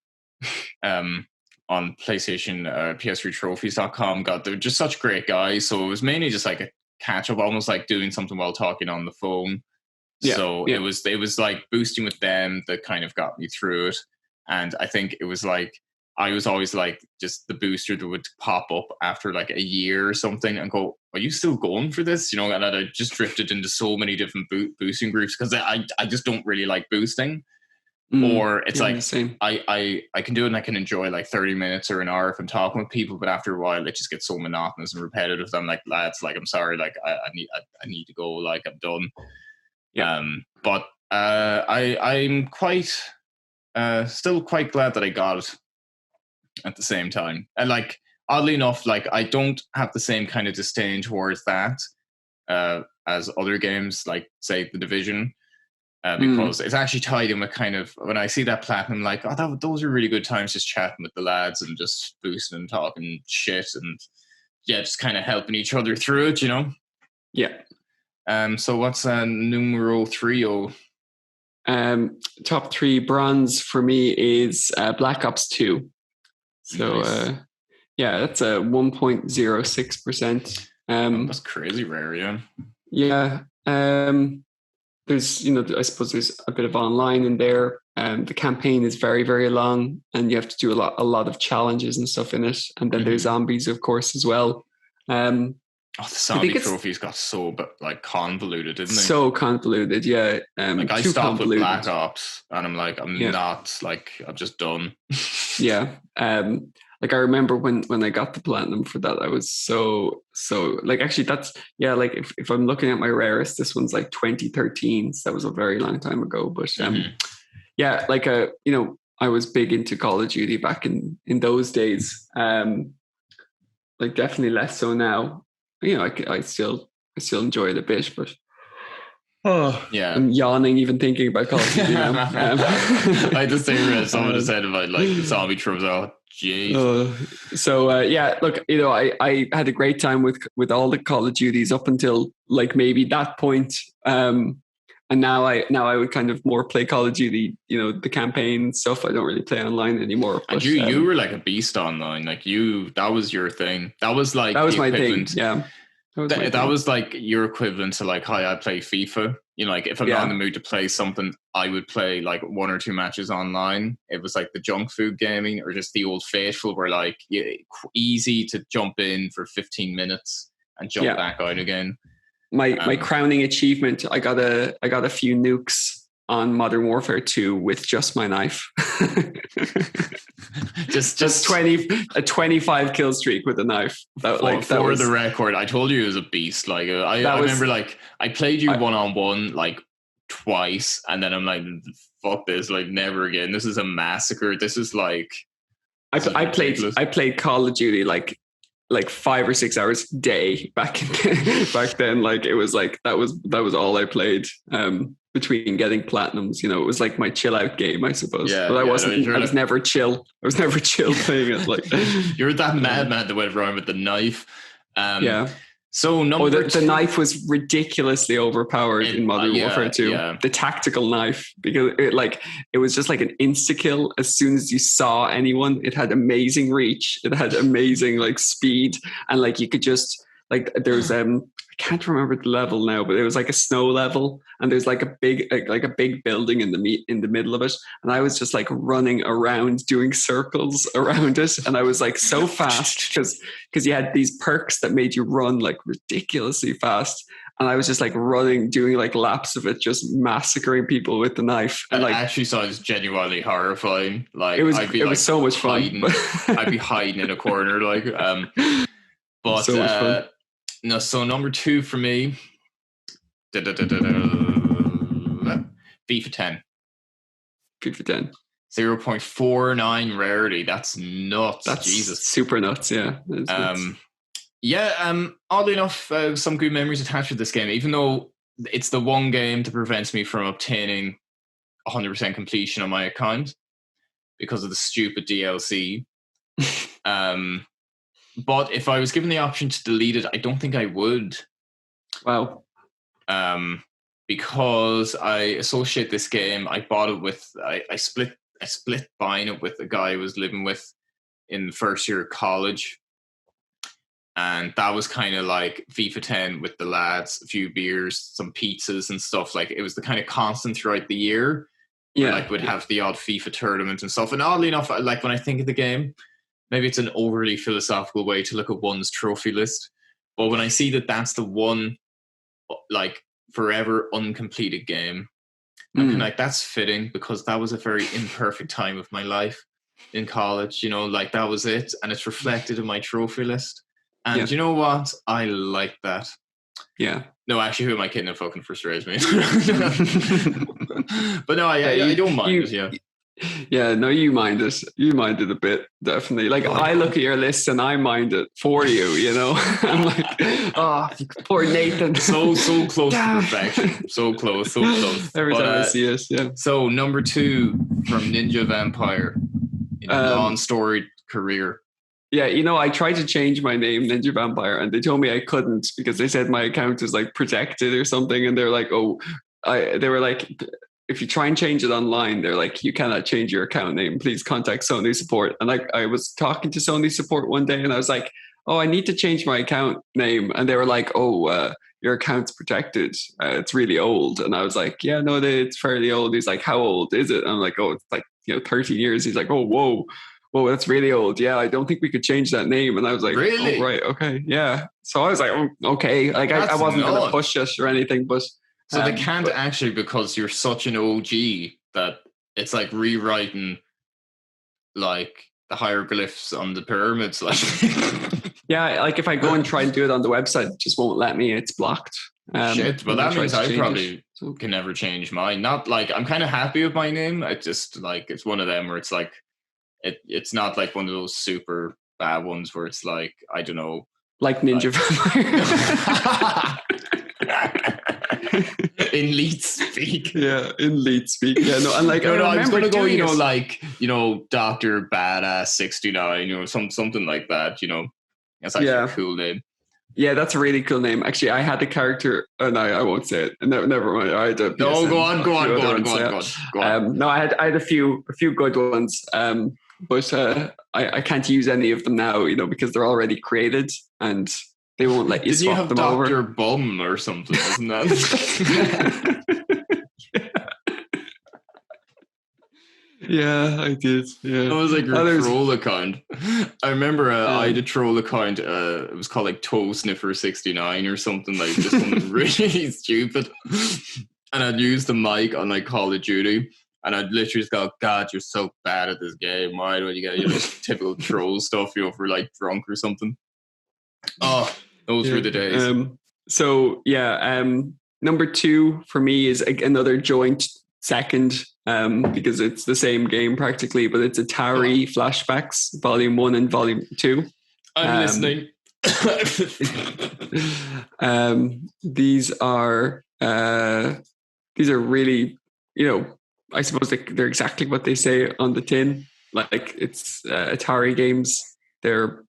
On PlayStation, PS3trophies.com. God, they're just such great guys. So it was mainly just like a catch up, almost like doing something while talking on the phone. So it was like boosting with them that kind of got me through it. And I think it was like, I was always like just the booster that would pop up after like a year or something and go, are you still going for this? You know, and I just drifted into so many different boosting groups because I just don't really like boosting. Or it's like I can do it and I can enjoy like 30 minutes or an hour if I'm talking with people, but after a while it just gets so monotonous and repetitive. I'm like, lads, like I'm sorry, like I need to go, like I'm done. But I'm quite still quite glad that I got it at the same time. And like oddly enough, like I don't have the same kind of disdain towards that as other games, like say The Division. Because it's actually tied in with kind of, when I see that platinum, like, oh, those are really good times just chatting with the lads and just boosting and talking shit and just kind of helping each other through it, you know? Yeah. So what's numero 3? Top 3 bronze for me is Black Ops 2. So nice. That's a 1.06%. That's crazy rare, yeah. Yeah. There's, I suppose there's a bit of online in there. The campaign is very, very long, and you have to do a lot of challenges and stuff in it. And then there's zombies, of course, as well. The zombie trophies got so like convoluted, didn't they? So convoluted, yeah. Like I stopped with Black Ops, and I'm like, I'm just done. Yeah. Like I remember when I got the platinum for that, I was so like, actually that's, like if I'm looking at my rarest, this one's like 2013, so that was a very long time ago. But like I was big into Call of Duty back in those days. Like definitely less so now. I still enjoy it a bit, but I'm yawning even thinking about Call of Duty now. I just think someone has said about like zombie tropes. Oh, jeez. Look, I had a great time with all the Call of Duties up until like maybe that point. And now I would kind of more play Call of Duty, the campaign stuff. I don't really play online anymore. But, and you were like a beast online. Like that was your thing. That was like that was my thing. Yeah. That was like your equivalent to like how I play FIFA. Like if I'm not in the mood to play something, I would play like 1 or 2 matches online. It was like the junk food gaming or just the old faithful where like easy to jump in for 15 minutes and jump back out again. My crowning achievement, I got a few nukes on Modern Warfare 2 with just my knife. just 25 kill streak with a knife. For the record, I told you it was a beast. Like I remember, like I played you one-on-one like twice, and then I'm like, fuck this, like never again. This is a massacre. This is like I played Call of Duty like 5 or 6 hours a day back then. Like it was like that was all I played. Between getting platinums, it was like my chill out game, I suppose. Yeah, but I was never chill. I was never chill playing it. Like you're that madman that went around with the knife. So the knife was ridiculously overpowered in Modern Warfare 2. Yeah. The tactical knife, because it was just like an insta kill as soon as you saw anyone. It had amazing reach. It had amazing like speed, and like you could just like there's I can't remember the level now, but it was like a snow level, and there's like a big building in the middle of it, and I was just like running around doing circles around it, and I was like so fast because you had these perks that made you run like ridiculously fast, and I was just like running, doing like laps of it, just massacring people with the knife. And like actually sounds genuinely horrifying. Like it was so much fun. I'd be hiding in a corner, like but so much fun. No, so number 2 for me, FIFA 10. FIFA 10. 0.49 rarity. That's nuts. That's Jesus. Super nuts, yeah. Oddly enough, some good memories attached to this game, even though it's the one game that prevents me from obtaining 100% completion on my account because of the stupid DLC. But if I was given the option to delete it, I don't think I would. Wow. because I associate this game. I bought it with I split buying it with a guy I was living with in the first year of college. And that was kind of like FIFA 10 with the lads, a few beers, some pizzas and stuff. Like, it was the kind of constant throughout the year. Yeah. Like, we'd have the odd FIFA tournament and stuff. And oddly enough, like, when I think of the game, maybe it's an overly philosophical way to look at one's trophy list. But when I see that that's the one, like, forever uncompleted game, I'm kind of like, that's fitting, because that was a very imperfect time of my life in college. You know, like, that was it. And it's reflected in my trophy list. And you know what? I like that. Yeah. No, actually, who am I kidding? It fucking frustrates me. But no, I don't mind it, yeah. Yeah, no, you mind it. You mind it a bit, definitely. Like, I look at your list and I mind it for you, you know? I'm like, oh, poor Nathan. So close to perfection. So close. Every time I see it, yeah. So, number 2 from Ninja Vampire in a long-storied career. Yeah, you know, I tried to change my name, Ninja Vampire, and they told me I couldn't because they said my account is like protected or something. And they're like, they were like, if you try and change it online, they're like, you cannot change your account name. Please contact Sony support. And like, I was talking to Sony support one day and I was like, oh, I need to change my account name. And they were like, your account's protected. It's really old. And I was like, yeah, no, it's fairly old. He's like, how old is it? And I'm like, oh, it's like, 13 years. He's like, oh, whoa, that's really old. Yeah, I don't think we could change that name. And I was like, really? Oh, right, okay, yeah. So I was like, oh, okay. Like, I wasn't going to push it or anything, but... So they can't actually, because you're such an OG that it's like rewriting like the hieroglyphs on the pyramids. Like, yeah, like if I go and try and do it on the website, it just won't let me. It's blocked. Shit, but that means I probably can never change mine. Not like, I'm kind of happy with my name. I just like, it's one of them where it's like, it's not like one of those super bad ones where it's like, I don't know, like Ninja Vampire. In lead speak. Yeah, in lead speak. Yeah, no, and like, I was gonna go, like, Dr. Badass 69, something like that, That's actually a cool name. Yeah, that's a really cool name. Actually, I had a character, and I won't say it. No, never mind. Go on. No, I had a few good ones, but I can't use any of them now, because they're already created and they won't let you swap them over. Dr. Bum or something, isn't that? Yeah, I did. Yeah, that was like your troll account. I remember I had a troll account. It was called like Toe Sniffer 69 or something, like just something really stupid. And I'd use the mic on like Call of Duty, and I'd literally just go, "God, you're so bad at this game. Why do you get typical troll stuff? You're like drunk or something." Oh, those were the days. Number 2 for me is another joint second, because it's the same game practically, but it's Atari Flashbacks Volume 1 and Volume 2. I'm listening. These are really, I suppose they're exactly what they say on the tin. Like, it's Atari games. They're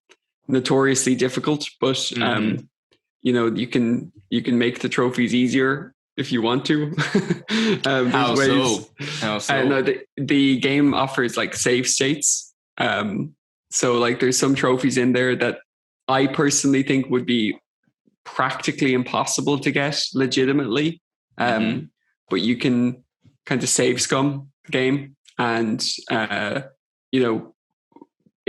notoriously difficult, but you can make the trophies easier if you want to. How so? The game offers like save states. So like there's some trophies in there that I personally think would be practically impossible to get legitimately. But you can kind of save scum the game, and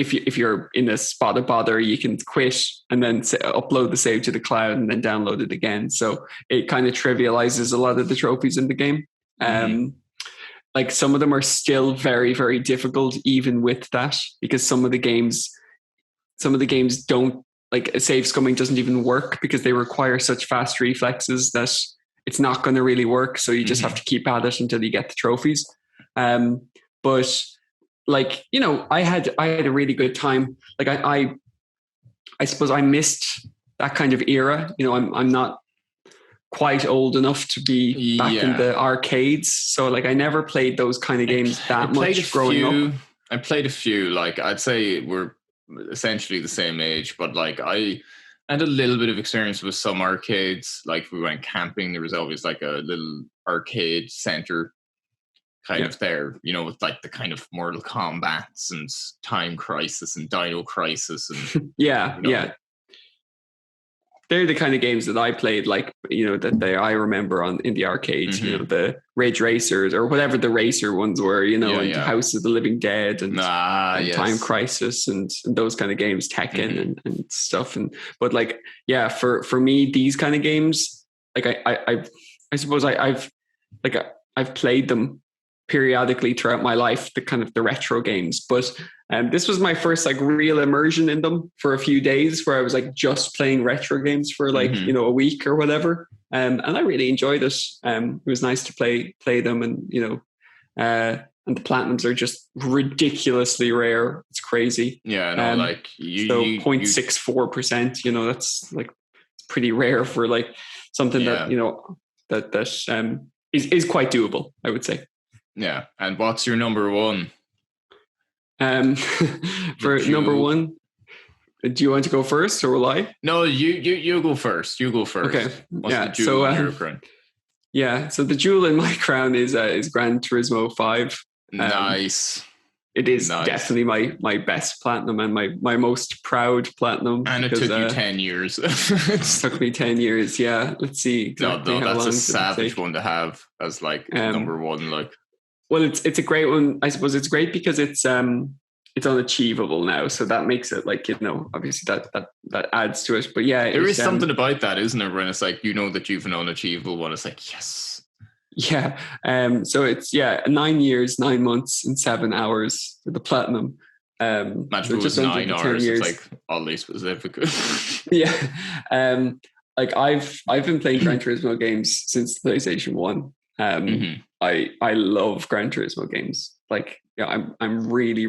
if you're in a spot of bother, you can quit and then upload the save to the cloud and then download it again. So it kind of trivializes a lot of the trophies in the game. Like some of them are still very, very difficult, even with that, because some of the games don't, like, a save scumming doesn't even work because they require such fast reflexes that it's not going to really work. So you just have to keep at it until you get the trophies. But like, I had a really good time. Like I suppose I missed that kind of era. I'm not quite old enough to be back in the arcades. So like I never played those kind of games that much growing up. I played a few, like I'd say we're essentially the same age, but like I And a little bit of experience with some arcades. Like if we went camping, there was always like a little arcade center kind of there, you know, with like the kind of Mortal Kombats and Time Crisis and Dino Crisis and they're the kind of games that I played, like, you know, that I remember in the arcade, you know, the Ridge Racers or whatever the racer ones were, you know, and House of the Living Dead and Time Crisis and those kind of games, Tekken and stuff. But like, yeah, for me, these kind of games, like I suppose I've played them periodically throughout my life, the kind of the retro games, but this was my first like real immersion in them for a few days, where I was like just playing retro games for like you know, a week or whatever, and I really enjoyed it. It was nice to play them, and you know, and the platinums are just ridiculously rare. It's crazy. Yeah, no, like so 0.64%. You know, that's like pretty rare for like something that, you know, that is quite doable, I would say. Yeah, and what's your number one? For number one, do you want to go first or will I? No, you go first. You go first. Okay. What's the jewel in your crown? Yeah, so the jewel in my crown is Gran Turismo 5. Nice. It is definitely my best platinum and my most proud platinum. And it took you 10 years. It took me 10 years. Yeah, let's see exactly how that's long a savage one to have as like number one. Like, well, it's a great one. I suppose it's great because it's unachievable now, so that makes it like, you know, obviously that adds to it. But yeah, there is something about that, isn't there? When it's like, you know, that you've an unachievable one, it's like, yes. Yeah. So it's 9 years, 9 months, and 7 hours for the platinum. Imagine so it was 9 hours. It's like oddly specific. Yeah. Like I've been playing Gran Turismo games since PlayStation 1. I love Gran Turismo games. Like, yeah, I'm really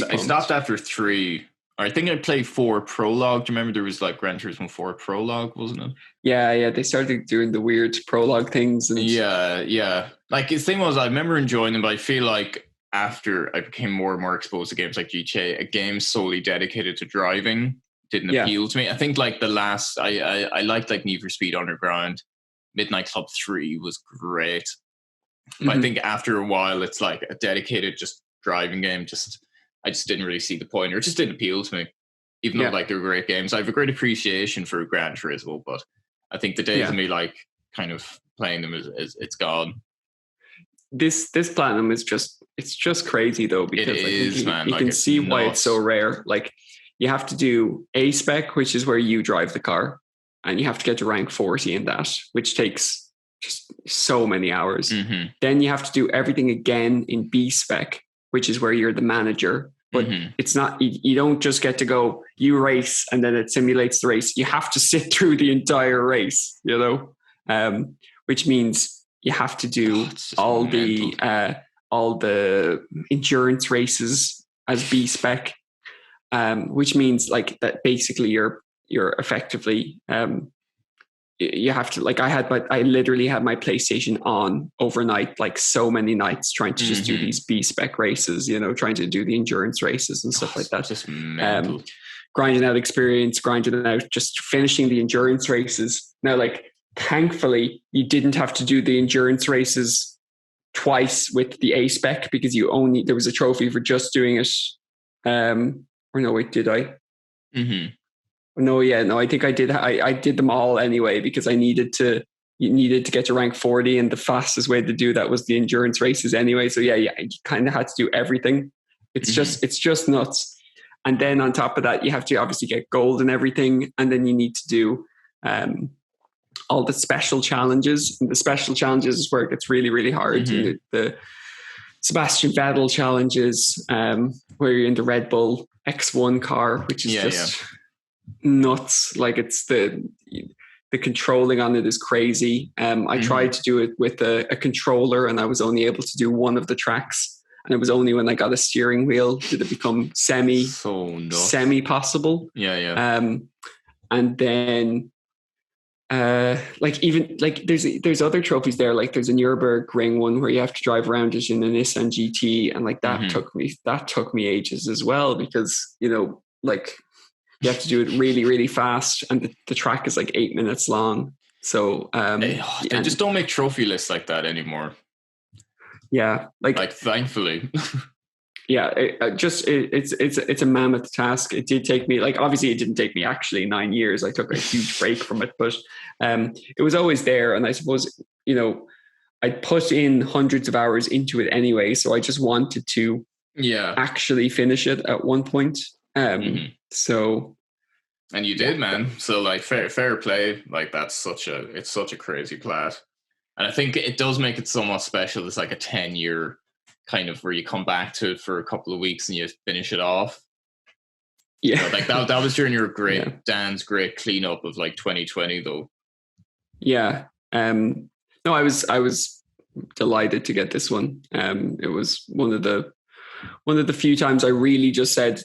I stopped after 3. I think I played 4 Prologue. Do you remember there was like Gran Turismo 4 Prologue, wasn't it? Yeah. They started doing the weird prologue things. And yeah. Like the thing was, I remember enjoying them, but I feel like after I became more and more exposed to games like GTA, a game solely dedicated to driving didn't appeal to me. I think like the last, I liked like Need for Speed Underground. Midnight Club 3 was great. But I think after a while, it's like a dedicated just driving game. I just didn't really see the point, or it just didn't appeal to me. Even though like they're great games, I have a great appreciation for Gran Turismo, but I think the days of me like kind of playing them is it's gone. This platinum is just crazy though, because it is, man. You can see why it's so rare. Like you have to do A spec, which is where you drive the car, and you have to get to rank 40 in that, which takes just so many hours. Then you have to do everything again in B spec, which is where you're the manager. But it's not, you don't just get to go, you race and then it simulates the race. You have to sit through the entire race, you know, which means you have to do all the endurance races as B spec, which means like that basically you're effectively, you have to, like, I literally had my PlayStation on overnight, like so many nights, trying to just do these B spec races, you know, trying to do the endurance races and stuff like that. Just mental. Grinding out experience, grinding out, just finishing the endurance races. Now, like, thankfully, you didn't have to do the endurance races twice with the A spec, because there was a trophy for just doing it. Or no, wait, did I? No, I think I did. I did them all anyway, because you needed to get to rank 40, and the fastest way to do that was the endurance races anyway. So you kind of had to do everything. It's just nuts. And then on top of that, you have to obviously get gold and everything, and then you need to do all the special challenges. And the special challenges is where it gets really, really hard. The Sebastian Vettel challenges, where you're in the Red Bull X1 car, which is nuts. Like, it's the controlling on it is crazy. I tried to do it with a controller, and I was only able to do one of the tracks, and it was only when I got a steering wheel did it become semi possible. And then there's other trophies there, like there's a Nürburgring one where you have to drive around it in a Nissan GT, and like that took me ages as well, because, you know, like you have to do it really, really fast, and the track is like 8 minutes long. So they just don't make trophy lists like that anymore. Yeah, like thankfully. Yeah, it's a mammoth task. It did take me, like, obviously it didn't take me actually 9 years. I took a huge break from it, but it was always there. And I suppose, you know, I put in hundreds of hours into it anyway. So I just wanted to actually finish it at one point. So. And you did, man. So like fair play. Like it's such a crazy plat. And I think it does make it somewhat special. It's like a 10-year kind of where you come back to it for a couple of weeks and you finish it off. Yeah. You know, like that was during your Dan's great cleanup of like 2020 though. Yeah. No, I was delighted to get this one. It was one of the few times I really just said,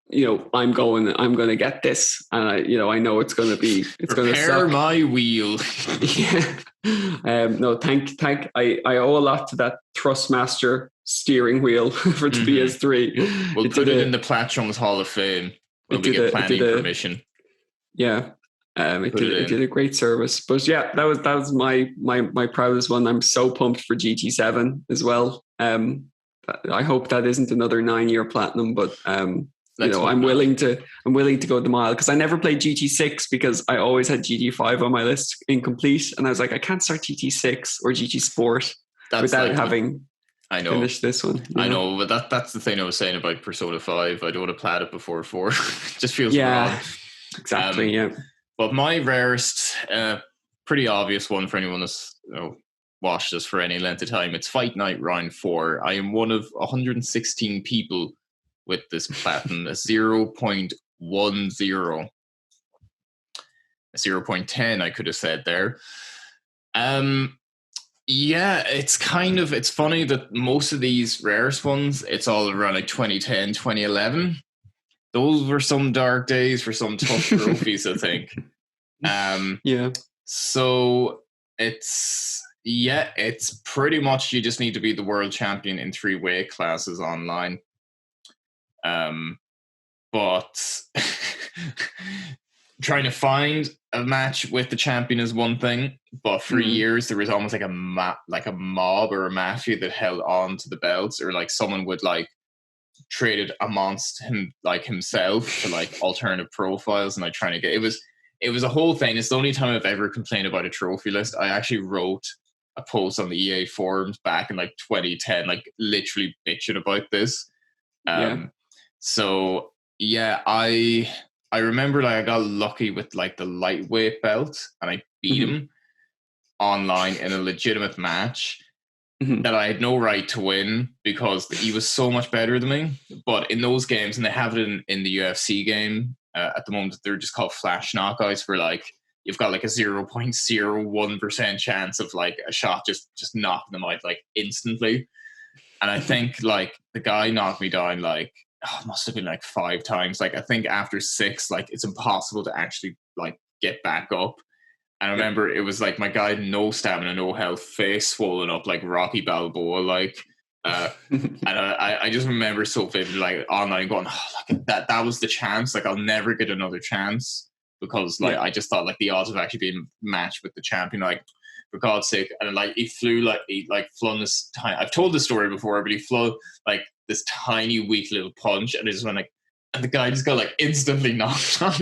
you know, I'm going to get this, and I know it's going to suck. My wheel. Yeah. No, thank. I owe a lot to that Thrustmaster steering wheel for the PS3. We'll put it in the Platchums Hall of Fame when we get planning permission. Yeah. It did a great service. But yeah, that was my proudest one. I'm so pumped for GT7 as well. I hope that isn't another 9-year platinum, but I'm willing to go the mile, because I never played GT6 because I always had GT5 on my list incomplete, and I was like, I can't start GT6 or GT Sport without having finished this one. I know, but that's the thing I was saying about Persona 5. I don't want to plat it before 4. It just feels wrong. Exactly. But my rarest, pretty obvious one for anyone that's watched this for any length of time, it's Fight Night Round 4. I am one of 116 people with this platinum, a 0.10, a 0.10 I could have said there. It's funny that most of these rarest ones, it's all around like 2010, 2011. Those were some dark days for some tough trophies, I think. So it's pretty much, you just need to be the world champion in 3 weight classes online. But trying to find a match with the champion is one thing, but for years there was almost like a mob or a mafia that held on to the belts, or like someone would like traded amongst himself to like alternative profiles, and like trying to get it was a whole thing. It's the only time I've ever complained about a trophy list. I actually wrote a post on the EA forums back in like 2010, like literally bitching about this. So yeah, I remember like I got lucky with like the lightweight belt, and I beat him online in a legitimate match that I had no right to win because he was so much better than me. But in those games, and they have it in the UFC game at the moment, they're just called flash knockouts, where like you've got like a 0.01% chance of like a shot just knocking them out like instantly. And I think like the guy knocked me down like, it must have been like 5 times. Like I think after 6, like it's impossible to actually like get back up. And I remember it was like my guy had no stamina, no health, face swollen up like Rocky Balboa, like. And I just remember so vividly, like online going, like that was the chance. Like I'll never get another chance, because like I just thought like the odds of actually being matched with the champion, like for God's sake. And like he flung this tiny, I've told this story before, but he flew like this tiny weak little punch, and it just went like, and the guy just got like instantly knocked out.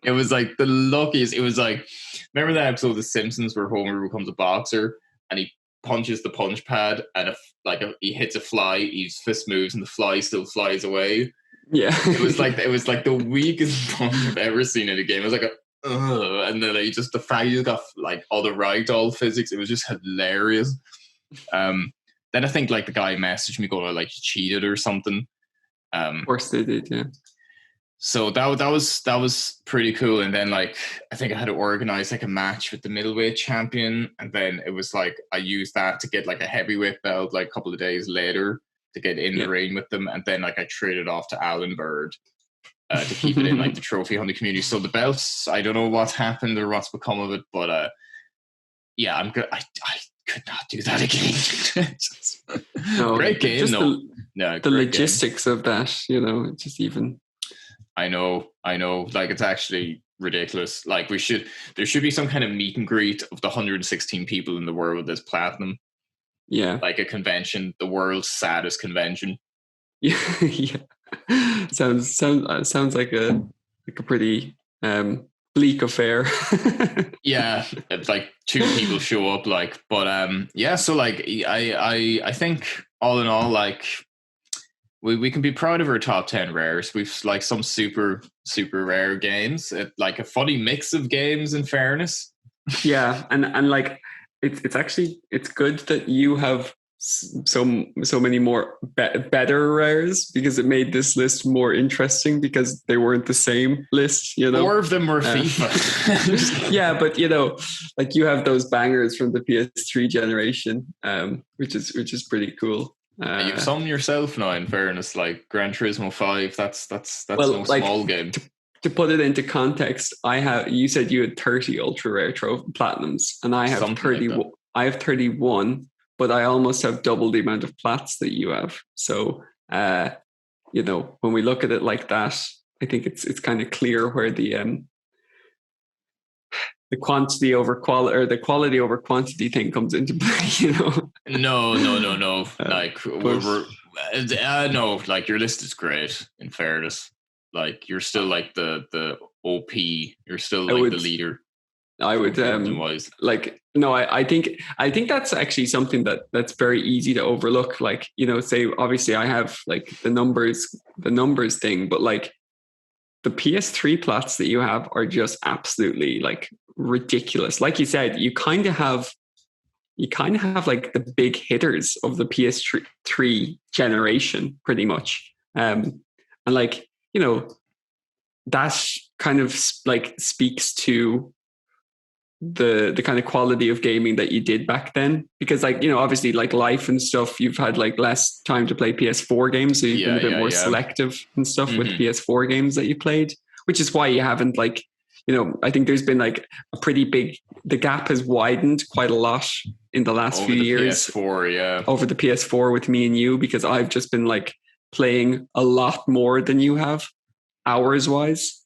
It was like the luckiest. It was like, remember that episode of The Simpsons where Homer becomes a boxer and he punches the punch pad, and he hits a fly, he fist moves, and the fly still flies away. Yeah, it was like the weakest punch I've ever seen in a game. It was like and then the fact you got like all the ragdoll physics, it was just hilarious. Then I think like the guy messaged me going like, you cheated or something. Of course they did, yeah. So that was pretty cool. And then like I think I had to organize like a match with the middleweight champion, and then it was like I used that to get like a heavyweight belt like a couple of days later to get in the ring with them, and then like I traded off to Alan Bird to keep it in like the trophy hunting community. So the belts, I don't know what's happened or what's become of it, but yeah, I'm good. I could not do that again. No, great game, just though. the logistics of that, just even I know. Like, it's actually ridiculous. Like, there should be some kind of meet and greet of the 116 people in the world that's platinum. Yeah. Like a convention, the world's saddest convention. Yeah. Yeah. Sounds like a pretty bleak affair. Yeah, it's like 2 people show up, like, but yeah, so like I think all in all, like, we can be proud of our top 10 rares. We've like some super rare games, like a funny mix of games, in fairness. Yeah, and like it's actually it's good that you have so many more better rares, because it made this list more interesting, because they weren't the same list, you know. 4 of them were FIFA. Yeah, but you know, like, you have those bangers from the PS3 generation, which is pretty cool. You've some yourself now, in fairness, like Gran Turismo 5. That's well, no like, small game. To put it into context, you said you had 30 ultra rare platinums, and I have Something 30. like that. I have 31, but I almost have double the amount of plats that you have. So, you know, when we look at it like that, I think it's kind of clear where the quantity over quality, or the quality over quantity thing, comes into play. You know? No. Like, we're no, like, your list is great, in fairness. Like, you're still like the OP. You're still like the leader. I would like, no, I think that's actually something that's very easy to overlook. Like, you know, say, obviously I have like the numbers thing, but like the PS3 plats that you have are just absolutely like ridiculous. Like you said, you kind of have like the big hitters of the PS3 generation, pretty much. And like, you know, that kind of like speaks to the kind of quality of gaming that you did back then, because, like, you know, obviously, like, life and stuff, you've had like less time to play PS4 games, so you've been a bit more selective and stuff with PS4 games that you played, which is why you haven't, like, you know, I think there's been like a pretty big, the gap has widened quite a lot in the last few years over the PS4 with me and you, because I've just been like playing a lot more than you have, hours wise.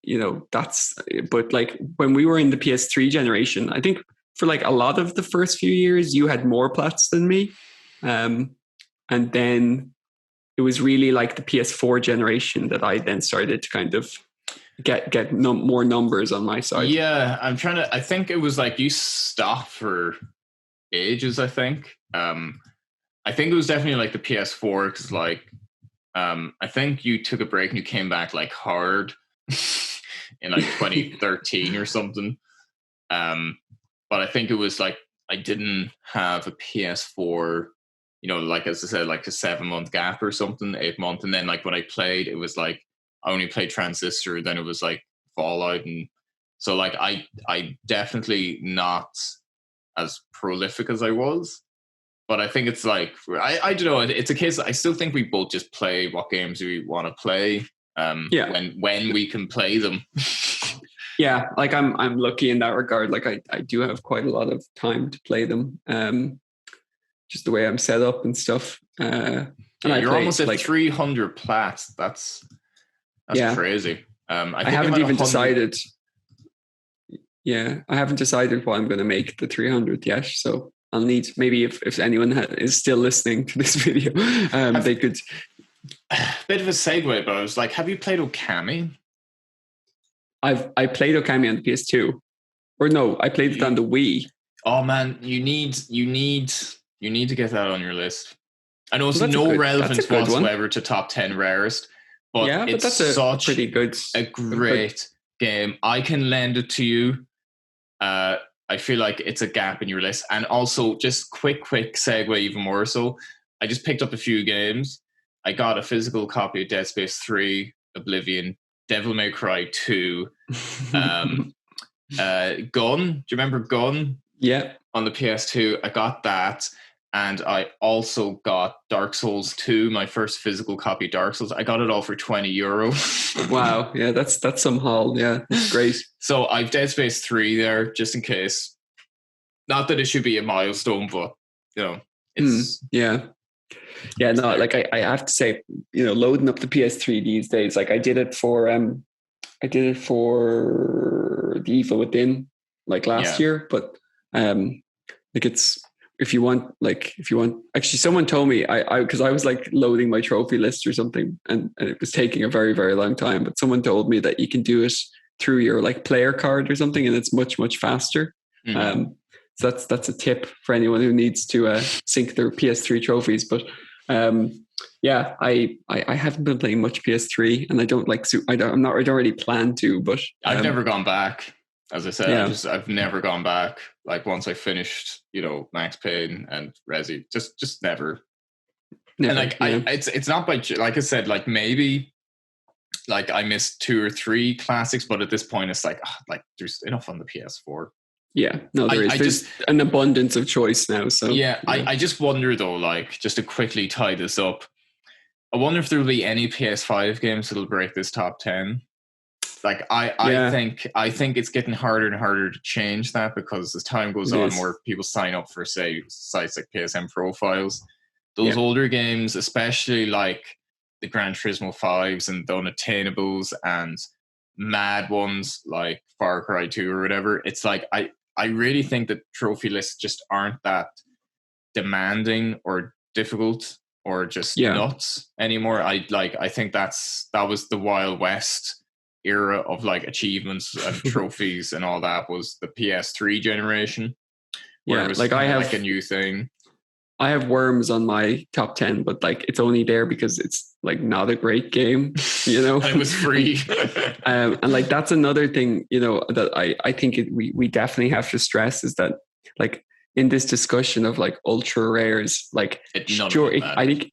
You know, but like, when we were in the PS3 generation, I think for like a lot of the first few years, you had more plats than me. And then it was really like the PS4 generation that I then started to kind of get more numbers on my side. Yeah, I think it was like you stopped for ages, I think. I think it was definitely like the PS4, because like, I think you took a break and you came back like hard in like 2013 or something. But I think it was like, I didn't have a PS4, you know, like, as I said, like a 7-month gap or something, 8 months. And then like when I played, it was like, I only played Transistor, then it was like Fallout. And so like, I definitely not as prolific as I was. But I think it's like, I don't know, it's a case, I still think we both just play what games we want to play, when we can play them. Yeah, like I'm lucky in that regard. Like I do have quite a lot of time to play them, just the way I'm set up and stuff. And you're almost at like 300 plats. That's crazy. I haven't even decided. Yeah, I haven't decided what I'm going to make the 300 yet. So I'll need, maybe if anyone is still listening to this video, they could. Bit of a segue, but I was like, have you played Okami? I played Okami on the PS2, or no, I played it on the Wii. Oh man, you need to get that on your list. I know it's no relevance whatsoever to top 10 rarest, but it's such a great game. I can lend it to you. I feel like it's a gap in your list. And also, just quick segue, even more so, I just picked up a few games. I got a physical copy of Dead Space 3, Oblivion, Devil May Cry 2, Gun. Do you remember Gun? Yeah. On the PS2, I got that. And I also got Dark Souls 2, my first physical copy of Dark Souls. I got it all for €20. Wow. Yeah, that's some haul. Yeah, that's great. So I've Dead Space 3 there, just in case. Not that it should be a milestone, but, you know, it's... Yeah. Yeah, no, like I have to say, loading up the PS3 these days, like I did it for the Evil Within like last year, but like if you want, actually someone told me because I was like loading my trophy list or something, and it was taking a very, very long time, but someone told me that you can do it through your like player card or something, and it's much, much faster. So that's a tip for anyone who needs to sync their PS3 trophies. But yeah, I haven't been playing much PS3, and I don't really plan to. But I've never gone back. As I said, I've never gone back. Like once I finished, Max Payne and Resi, just never. And like it's not by, like I said, like maybe like I missed 2 or 3 classics, but at this point it's like there's enough on the PS4. Yeah, no, there's an abundance of choice now. So yeah, I just wonder though, like just to quickly tie this up, I wonder if there will be any PS5 games that'll break this top 10. Like I think it's getting harder and harder to change that, because as time goes on, more people sign up for, say, sites like PSN Profiles. Those older games, especially like the Gran Turismo 5s and the Unattainables and mad ones like Far Cry 2 or whatever, it's like I really think that trophy lists just aren't that demanding or difficult or just nuts anymore. I think that was the Wild West era of like achievements and trophies and all that, was the PS3 generation, where it was like I have like a new thing. I have Worms on my top 10, but like it's only there because it's like not a great game, It was free. And like that's another thing, that I think we definitely have to stress, is that like in this discussion of like ultra rares, like I think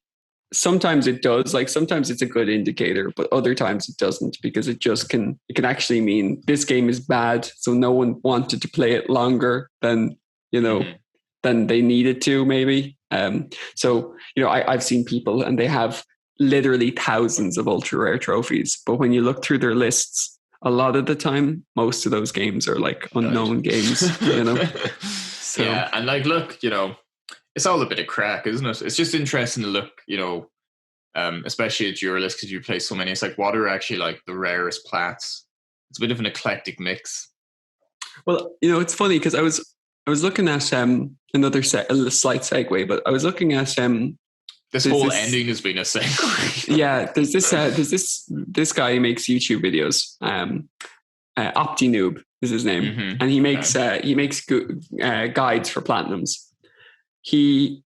sometimes it does, like sometimes it's a good indicator, but other times it doesn't, because it can actually mean this game is bad, so no one wanted to play it longer than than they needed to, maybe. So I've seen people and they have literally thousands of ultra rare trophies, but when you look through their lists, a lot of the time most of those games are like unknown games. So, yeah, and like look, it's all a bit of crack, isn't it? It's just interesting to look, especially at your list, because you play so many. It's like, what are actually like the rarest plats? It's a bit of an eclectic mix. Well, it's funny because I was looking at a slight segue, but I was looking at this whole ending has been a segue. Yeah, there's this guy who makes YouTube videos. OptiNoob is his name, and he makes guides for platinums. He,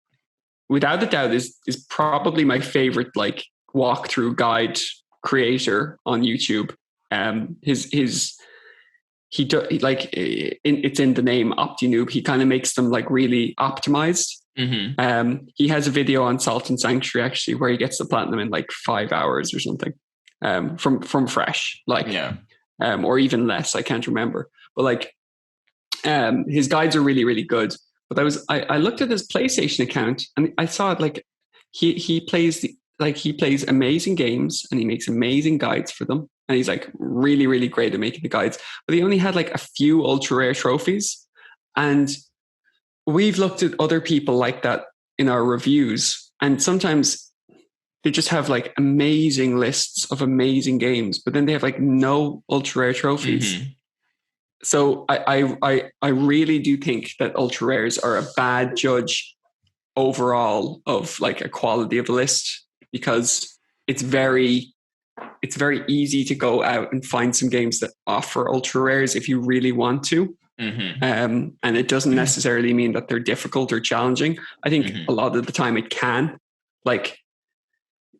without a doubt, is probably my favorite like walkthrough guide creator on YouTube. It's in the name OptiNoob. He kind of makes them like really optimized. He has a video on Salt and Sanctuary actually where he gets the platinum in like 5 hours or something, from fresh, or even less. I can't remember, but like his guides are really, really good. But I looked at his PlayStation account and I saw it, like he plays amazing games and he makes amazing guides for them. And he's like really, really great at making the guides, but he only had like a few ultra rare trophies. And we've looked at other people like that in our reviews, and sometimes they just have like amazing lists of amazing games, but then they have like no ultra rare trophies. So I really do think that ultra rares are a bad judge overall of like a quality of a list, because it's very easy to go out and find some games that offer ultra rares if you really want to. And it doesn't necessarily mean that they're difficult or challenging. I think a lot of the time it can, like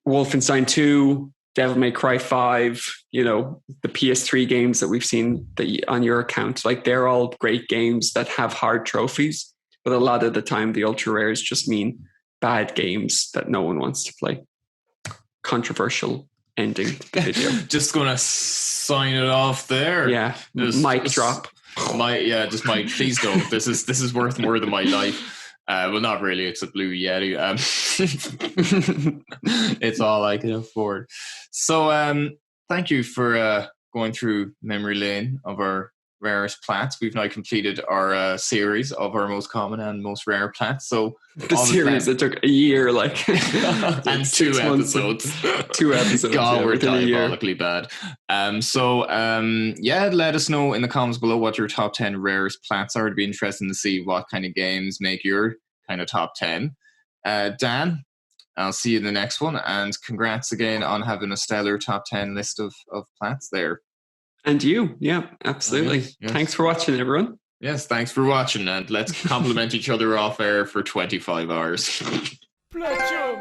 Wolfenstein 2, Devil May Cry 5, the PS3 games that we've seen on your account, like they're all great games that have hard trophies, but a lot of the time the ultra rares just mean bad games that no one wants to play. Controversial ending to the video. Just gonna sign it off there. Yeah, mic drop. Just mic. Please don't. This is worth more than my life. Well, not really. It's a blue Yeti. It's all I can afford. So, thank you for going through memory lane of our Rarest Plats. We've now completed our series of our most common and most rare Plats. So the series that took a year, like and 2 episodes. 2 episodes. God, we're within a year. diabolically bad. Let us know in the comments below what your top 10 rarest Plats are. It'd be interesting to see what kind of games make your kind of top 10. Dan, I'll see you in the next one, and congrats again on having a stellar top 10 list of Plats there. And you, yeah, absolutely. Yes. Thanks for watching, everyone. Yes, thanks for watching, and let's compliment each other off air for 25 hours. Platchums!